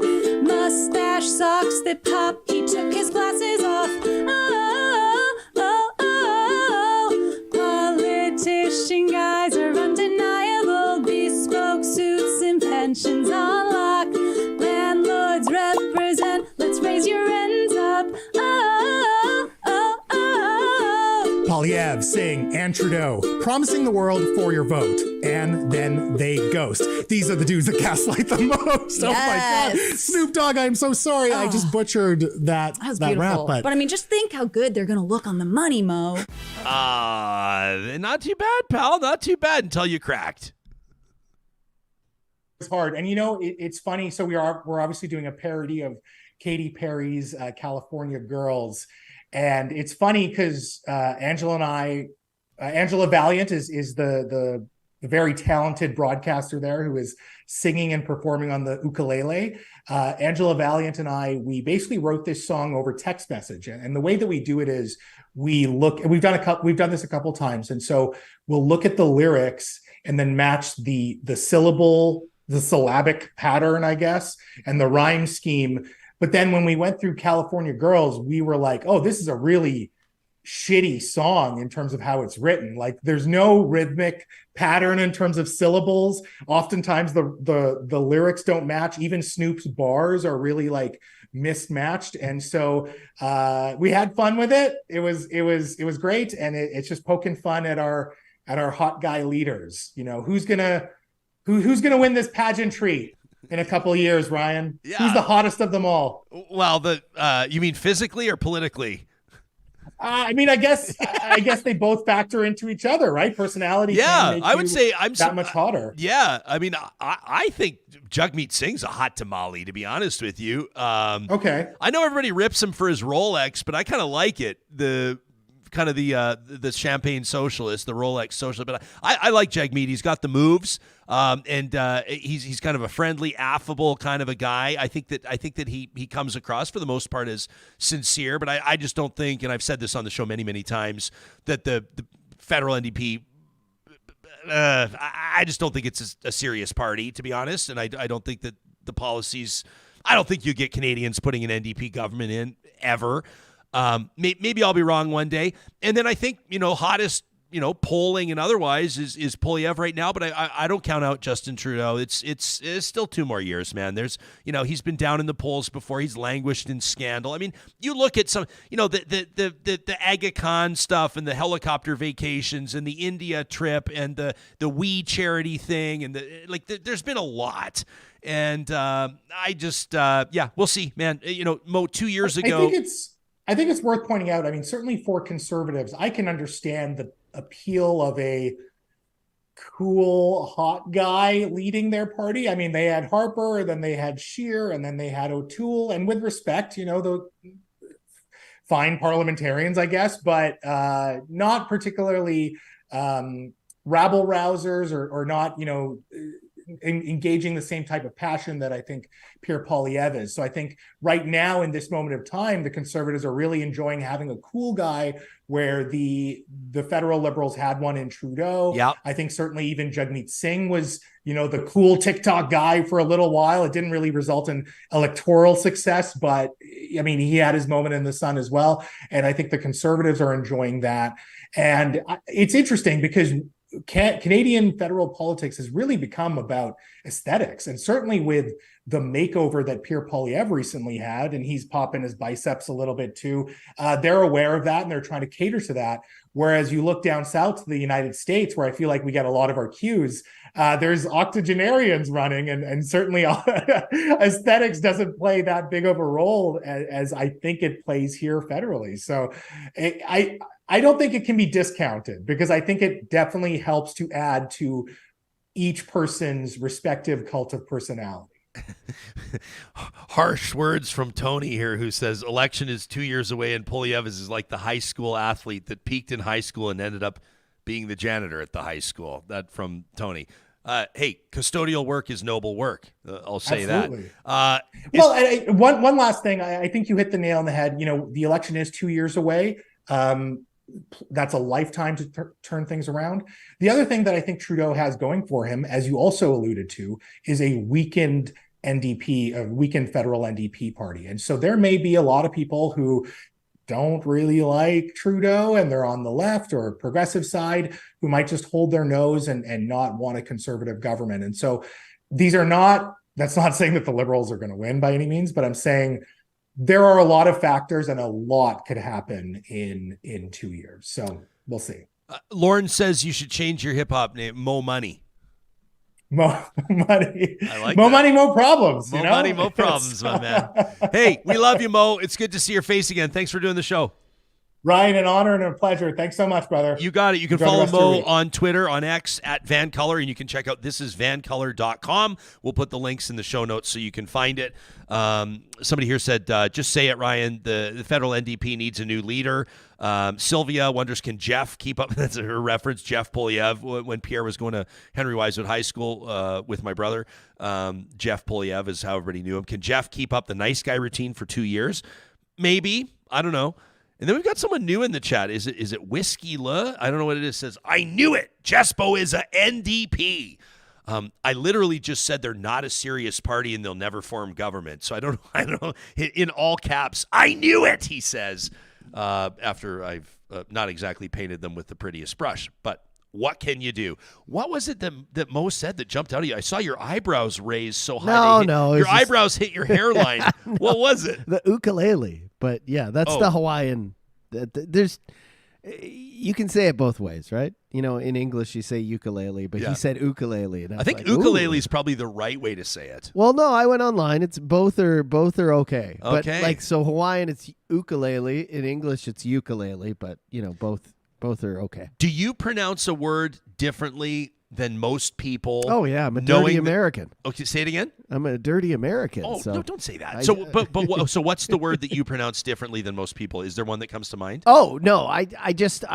Mustache socks that pop. He took his glasses off. Oh, oh, oh, oh. Politician guys are undeniable. Bespoke suits and pensions on lock. Landlords represent. Let's raise your ends up. Oh, oh, oh. Poilievre, Singh, and Trudeau promising the world for your vote, and then they ghost. These are the dudes that gaslight the most. Yes. Oh my God. Snoop Dogg, I'm so sorry. I just butchered that rap. But I mean, just think how good they're going to look on the money, Mo. Not too bad, pal. Not too bad until you cracked. It's hard. And it's funny. So we're obviously doing a parody of Katy Perry's California Girls. And it's funny because Angela Valiant is the very talented broadcaster there who is singing and performing on the ukulele. Angela Valiant and we basically wrote this song over text message. And the way that we do it is we've done this a couple times. And so we'll look at the lyrics and then match the syllabic pattern, I guess, and the rhyme scheme. But then when we went through California Girls, we were like, oh, this is a really shitty song in terms of how it's written. Like there's no rhythmic pattern in terms of syllables. Oftentimes the lyrics don't match. Even Snoop's bars are really like mismatched. And so we had fun with it. It was great. And it's just poking fun at our hot guy leaders. You know, who's gonna win this pageantry in a couple of years, Ryan? Yeah. Who's the hottest of them all? Well, you mean physically or politically? I mean, I guess they both factor into each other, right? Personality. Yeah, I would say I'm that much hotter. Yeah, I mean, I think Jagmeet Singh's a hot tamale, to be honest with you. Okay. I know everybody rips him for his Rolex, but I kind of like it. The champagne socialist, the Rolex socialist. But I like Jagmeet. He's got the moves, and he's kind of a friendly, affable kind of a guy. I think that he comes across for the most part as sincere. But I just don't think, and I've said this on the show many, many times, that the federal NDP. I just don't think it's a serious party, to be honest, and I don't think that the policies. I don't think you get Canadians putting an NDP government in ever. Maybe I'll be wrong one day. And then I think, hottest, polling and otherwise is Poilievre right now, but I don't count out Justin Trudeau. It's still 2 more years, man. There's, he's been down in the polls before. He's languished in scandal. I mean, you look at some, the Aga Khan stuff and the helicopter vacations and the India trip and the We charity thing. And there's been a lot. And I just, we'll see, man. Mo, 2 years ago. I think it's worth pointing out, I mean, certainly for conservatives, I can understand the appeal of a cool, hot guy leading their party. I mean, they had Harper, then they had Scheer, and then they had O'Toole. And with respect, the fine parliamentarians, I guess, but not particularly rabble-rousers or not, engaging the same type of passion that I think Pierre Poilievre is. So I think right now in this moment of time, the Conservatives are really enjoying having a cool guy where the federal Liberals had one in Trudeau. Yep. I think certainly even Jagmeet Singh was, the cool TikTok guy for a little while. It didn't really result in electoral success, but I mean, he had his moment in the sun as well. And I think the Conservatives are enjoying that. And it's interesting because Canadian federal politics has really become about aesthetics, and certainly with the makeover that Pierre Poilievre recently had, and he's popping his biceps a little bit too. They're aware of that and they're trying to cater to that. Whereas you look down south to the United States, where I feel like we get a lot of our cues, there's octogenarians running, and certainly aesthetics doesn't play that big of a role as I think it plays here federally. So I don't think it can be discounted, because I think it definitely helps to add to each person's respective cult of personality. Harsh words from Tony here, who says election is 2 years away and Poilievre is like the high school athlete that peaked in high school and ended up being the janitor at the high school. That from Tony. Hey, custodial work is noble work. I'll say Absolutely. that. Well, one last thing. I think you hit the nail on the head. The election is 2 years away. That's a lifetime to turn things around. The other thing that I think Trudeau has going for him, as you also alluded to, is a weakened NDP, a weakened federal NDP party. And so there may be a lot of people who don't really like Trudeau and they're on the left or progressive side who might just hold their nose and not want a conservative government. And so that's not saying that the Liberals are going to win by any means, but I'm saying there are a lot of factors and a lot could happen in 2 years. So we'll see. Lauren says you should change your hip hop name, Mo Money. Mo Money. I like Mo that. Money, Mo Problems. Mo Money, Mo Problems, my man. Hey, we love you, Mo. It's good to see your face again. Thanks for doing the show. Ryan, an honor and a pleasure. Thanks so much, brother. You got it. You can Enjoy the follow rest of your Mo week. on Twitter, on X, at VANCOLOUR, and you can check out thisisvancolour.com. We'll put the links in the show notes so you can find it. Somebody here said, just say it, Ryan. The federal NDP needs a new leader. Sylvia wonders, can Jeff keep up? That's her reference, Jeff Poilievre, when Pierre was going to Henry Wisewood High School with my brother. Jeff Poilievre is how everybody knew him. Can Jeff keep up the nice guy routine for 2 years? Maybe. I don't know. And then we've got someone new in the chat. Is it Whiskey La? I don't know what it is. It says, I knew it. Jespo is a NDP. I literally just said they're not a serious party and they'll never form government. So I don't know. In all caps, I knew it, he says, after I've not exactly painted them with the prettiest brush. But what can you do? What was it that Mo said that jumped out of you? I saw your eyebrows raised so high. Your eyebrows hit your hairline. No, what was it? The ukulele. But yeah, that's the Hawaiian. There's, you can say it both ways, right? You know, in English you say ukulele, but he said ukulele. And I think ukulele is probably the right way to say it. Well, no, I went online. It's both are okay. But Okay. like, so Hawaiian it's ukulele, in English it's ukulele, but you know, both are okay. Do you pronounce a word differently than most people? Oh yeah, I'm a dirty American. Okay, say it again. I'm a dirty American. Oh, so. no, don't say that. So what's the word that you pronounce differently than most people? Is there one that comes to mind? Oh, no, I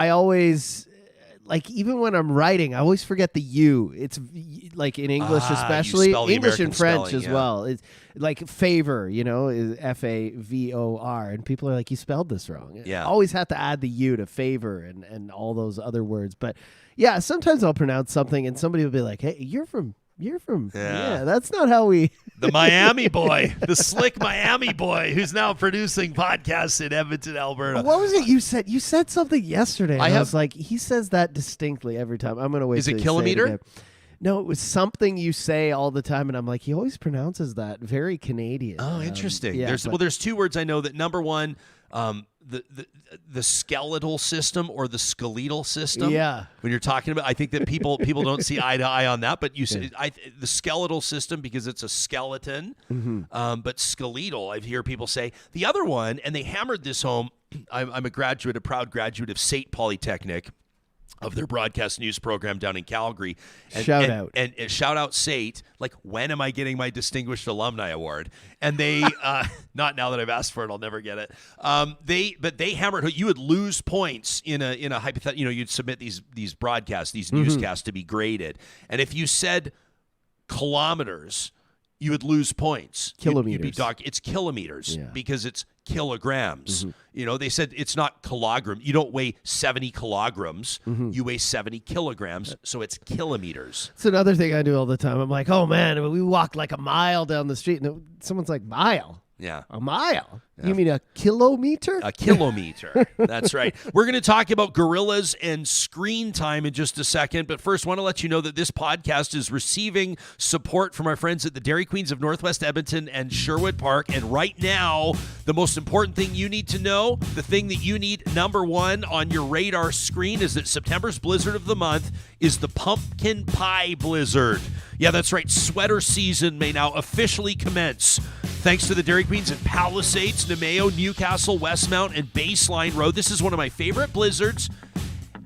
always, like, even when I'm writing, I always forget the U. It's like in English, especially English and French as well. It's like favor, you know, is Favor, and people are like, you spelled this wrong. Yeah, I always have to add the U to favor and all those other words. But yeah, sometimes I'll pronounce something and somebody will be like, hey, you're from. Yeah, that's not how we. The Miami boy, the slick Miami boy who's now producing podcasts in Edmonton, Alberta. What was it you said? You said something yesterday. I was like, he says that distinctly every time. I'm going to wait. Is it kilometer? No, it was something you say all the time, and I'm like, he always pronounces that very Canadian. Oh, interesting. Yeah, there's two words I know that. Number one, the skeletal system or the skeletal system. Yeah. When you're talking about, I think that people don't see eye to eye on that, but you say the skeletal system because it's a skeleton. Mm-hmm. But skeletal, I hear people say. The other one, and they hammered this home. I'm a proud graduate of St. Polytechnic, of their broadcast news program down in Calgary. Shout out. And shout out SAIT, like, when am I getting my Distinguished Alumni Award? And they, not now that I've asked for it, I'll never get it. They hammered, you would lose points in a hypothetical, you know, you'd submit these broadcasts, these newscasts to be graded. And if you said kilometers, you would lose points. Kilometers. It's kilometers because it's kilograms. Mm-hmm. You know, they said it's not kilogram. You don't weigh 70 kilograms. Mm-hmm. You weigh 70 kilograms, so it's kilometers. It's another thing I do all the time. I'm like, oh, man, we walked like a mile down the street, and someone's like, mile? Yeah. A mile? Yeah. You mean a kilometer? A kilometer. That's right. We're going to talk about gorillas and screen time in just a second. But first, I want to let you know that this podcast is receiving support from our friends at the Dairy Queens of Northwest Edmonton and Sherwood Park. And right now, the most important thing you need to know, the thing that you need number one on your radar screen, is that September's blizzard of the month is the pumpkin pie blizzard. Yeah, that's right. Sweater season may now officially commence. Thanks to the Dairy Queens in Palisades, Nemeo, Newcastle, Westmount, and Baseline Road. This is one of my favorite blizzards,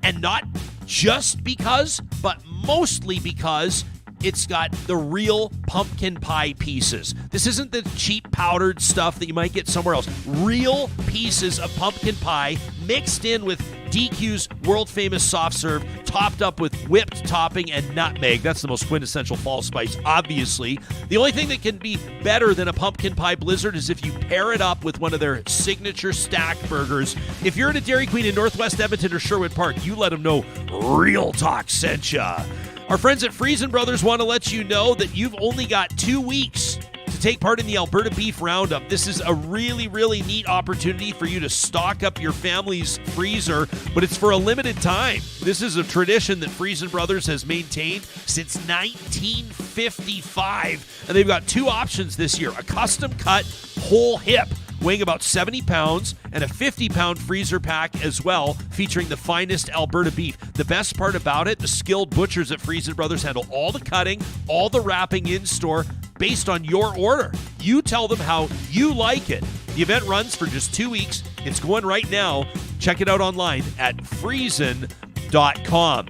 and not just because, but mostly because it's got the real pumpkin pie pieces. This isn't the cheap powdered stuff that you might get somewhere else. Real pieces of pumpkin pie mixed in with DQ's world-famous soft serve, topped up with whipped topping and nutmeg. That's the most quintessential fall spice, obviously. The only thing that can be better than a pumpkin pie blizzard is if you pair it up with one of their signature stack burgers. If you're at a Dairy Queen in Northwest Edmonton or Sherwood Park, you let them know Real Talk sent ya. Our friends at Friesen Brothers want to let you know that you've only got 2 weeks to take part in the Alberta Beef Roundup. This is a really, really neat opportunity for you to stock up your family's freezer, but it's for a limited time. This is a tradition that Friesen Brothers has maintained since 1955, and they've got 2 options this year: a custom-cut whole hip weighing about 70 pounds, and a 50-pound freezer pack as well, featuring the finest Alberta beef. The best part about it, the skilled butchers at Friesen Brothers handle all the cutting, all the wrapping in store, based on your order. You tell them how you like it. The event runs for just 2 weeks. It's going right now. Check it out online at friesen.com.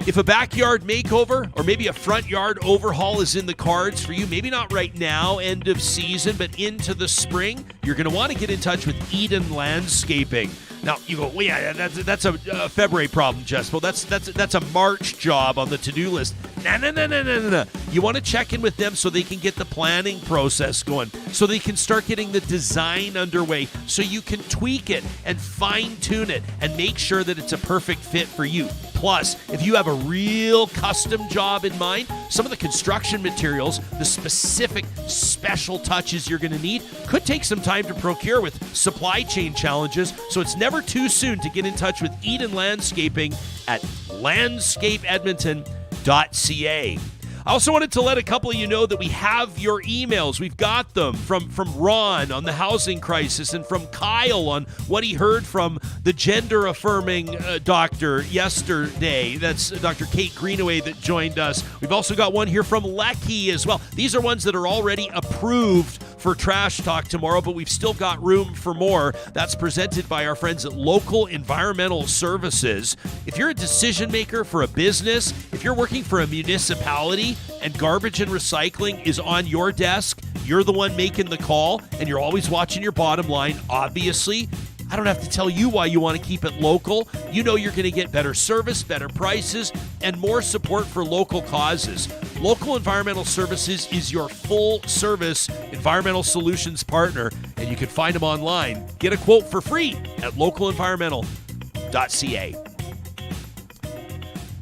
If a backyard makeover or maybe a front yard overhaul is in the cards for you, maybe not right now, end of season, but into the spring, you're going to want to get in touch with Eden Landscaping. Now, you go, well, yeah, that's a February problem, Jess. Well, that's a March job on the to-do list. No. You want to check in with them so they can get the planning process going, so they can start getting the design underway, so you can tweak it and fine-tune it and make sure that it's a perfect fit for you. Plus, if you have a real custom job in mind, some of the construction materials, the specific special touches you're going to need, could take some time to procure with supply chain challenges, so it's never too soon to get in touch with Eden Landscaping at landscapeedmonton.ca. I also wanted to let a couple of you know that we have your emails. We've got them from Ron on the housing crisis and from Kyle on what he heard from the gender-affirming doctor yesterday. That's Dr. Kate Greenaway that joined us. We've also got one here from Lecky as well. These are ones that are already approved for Trash Talk tomorrow, but we've still got room for more. That's presented by our friends at Local Environmental Services. If you're a decision maker for a business, if you're working for a municipality and garbage and recycling is on your desk, you're the one making the call, and you're always watching your bottom line, obviously, I don't have to tell you why you want to keep it local. You know you're going to get better service, better prices, and more support for local causes. Local Environmental Services is your full-service environmental solutions partner, and you can find them online. Get a quote for free at localenvironmental.ca.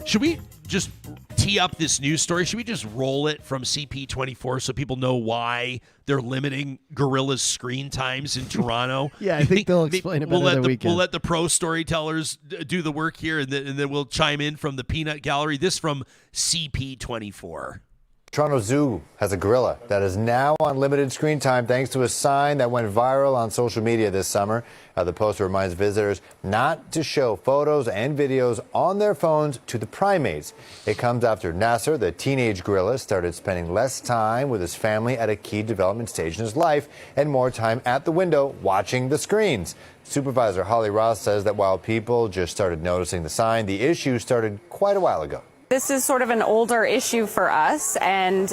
Should we just tee up this news story? Should we just roll it from CP24 so people know why they're limiting gorillas' screen times in Toronto? Yeah, I think they'll explain it better the weekend. We'll let the pro storytellers do the work here, and then we'll chime in from the peanut gallery. This from CP24. Toronto Zoo has a gorilla that is now on limited screen time thanks to a sign that went viral on social media this summer. The poster reminds visitors not to show photos and videos on their phones to the primates. It comes after Nasser, the teenage gorilla, started spending less time with his family at a key development stage in his life and more time at the window watching the screens. Supervisor Holly Ross says that while people just started noticing the sign, the issue started quite a while ago. This is sort of an older issue for us, and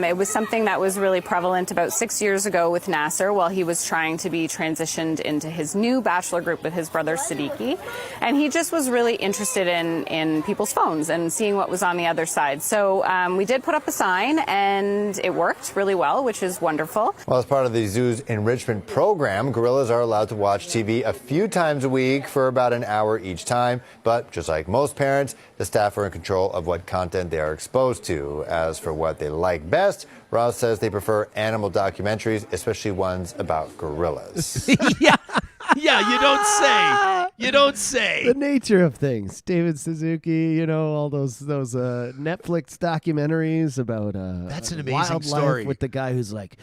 it was something that was really prevalent about 6 years ago with Nasser while he was trying to be transitioned into his new bachelor group with his brother Siddiqui. And he just was really interested in people's phones and seeing what was on the other side. So we did put up a sign, and it worked really well, which is wonderful. Well, as part of the zoo's enrichment program, gorillas are allowed to watch TV a few times a week for about an hour each time. But just like most parents, the staff are in control of what content they are exposed to. As for what they like best, Ross says they prefer animal documentaries, especially ones about gorillas. Yeah, you don't say. The nature of things. David Suzuki, all those Netflix documentaries about that's an amazing wildlife story with the guy who's like,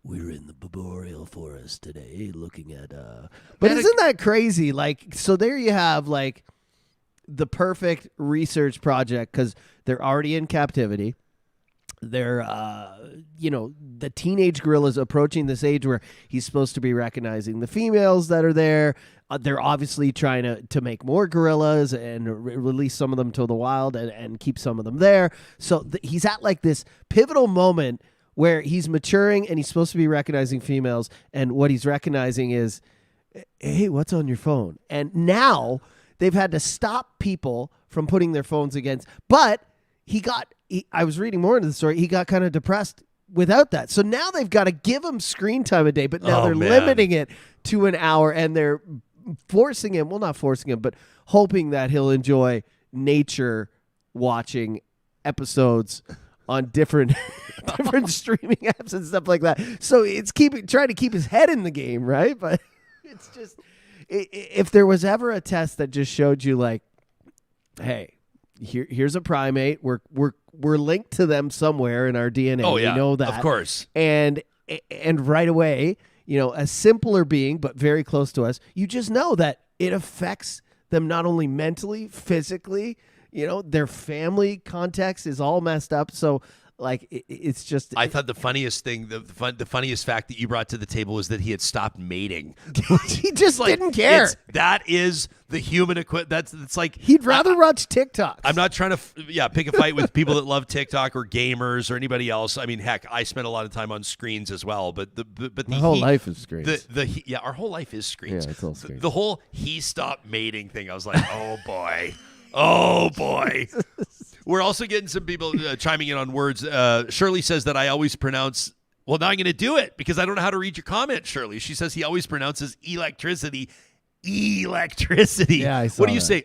we're in the boreal forest today looking at But isn't that crazy? Like, so there you have like the perfect research project because they're already in captivity. They're, the teenage gorilla's approaching this age where he's supposed to be recognizing the females that are there. They're obviously trying to make more gorillas and release some of them to the wild and keep some of them there. So he's at like this pivotal moment where he's maturing and he's supposed to be recognizing females. And what he's recognizing is, hey, what's on your phone? And now they've had to stop people from putting their phones against. But I was reading more into the story. He got kind of depressed without that. So now they've got to give him screen time a day, but now they're limiting it to an hour, and they're forcing him, well, not forcing him, but hoping that he'll enjoy nature watching episodes on different streaming apps and stuff like that. So it's trying to keep his head in the game, right? But it's just, if there was ever a test that just showed you like, hey, here's a primate, we're linked to them somewhere in our DNA. Oh yeah, we know that, of course. And right away, a simpler being but very close to us, you just know that it affects them not only mentally, physically. Their family context is all messed up. So Like it's just. I thought the funniest thing, the funniest fact that you brought to the table was that he had stopped mating. He just didn't care. That is the human equivalent. It's like he'd rather watch TikTok. I'm not trying to pick a fight with people that love TikTok or gamers or anybody else. I mean, heck, I spend a lot of time on screens as well. But the whole life is screens. Our whole life is screens. Yeah, it's all screens. The whole he stopped mating thing. I was like, oh boy, oh boy. We're also getting some people chiming in on words. Shirley says that I always pronounce. Well, now I'm going to do it because I don't know how to read your comment, Shirley. She says he always pronounces electricity. Yeah, I saw what do you that. say?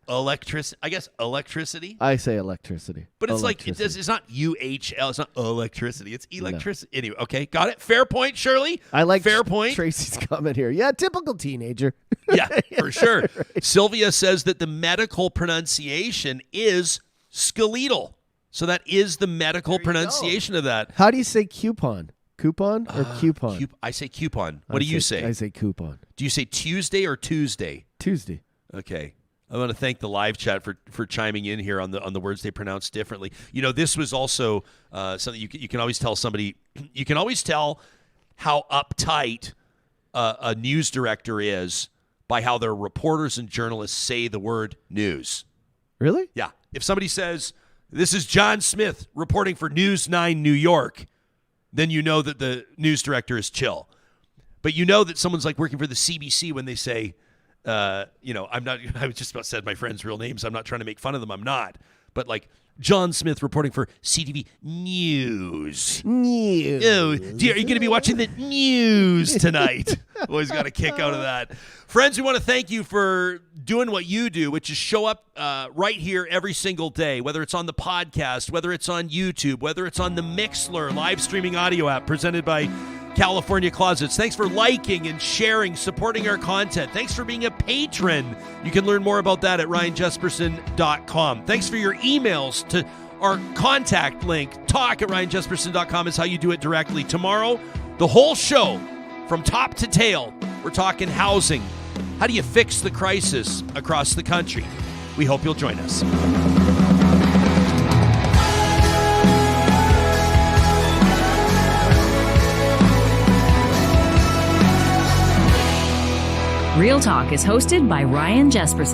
Electricity? I guess electricity. I say electricity. But it's like it's not UHL. It's not electricity. It's electricity. No. Anyway, okay, got it. Fair point, Shirley. I like fair point. Tracy's comment here. Yeah, typical teenager. Yeah, for sure. Right. Sylvia says that the medical pronunciation is skeletal. So that is the medical pronunciation of that. How do you say coupon? Coupon or coupon? I say coupon. What do you say? I say coupon. Do you say Tuesday or Tuesday? Tuesday. Okay. I want to thank the live chat for chiming in here on the words they pronounce differently. You know, this was also something you can always tell somebody. You can always tell how uptight a news director is by how their reporters and journalists say the word news. Really? Yeah. If somebody says, "This is John Smith reporting for News 9 New York," then you know that the news director is chill. But you know that someone's like working for the CBC when they say, I was just about said my friends' real names. I'm not trying to make fun of them. I'm not. But like John Smith reporting for CTV News. News. Oh, dear, are you going to be watching the news tonight? Always got a kick out of that. Friends, we want to thank you for doing what you do, which is show up right here every single day, whether it's on the podcast, whether it's on YouTube, whether it's on the Mixlr live streaming audio app presented by California Closets. Thanks for liking and sharing, supporting our content. Thanks for being a patron. You can learn more about that at ryanjesperson.com. Thanks for your emails to our contact link. talk@ryanjesperson.com is how you do it directly. Tomorrow, the whole show from top to tail. We're talking housing. How do you fix the crisis across the country? We hope you'll join us. Real Talk is hosted by Ryan Jesperson.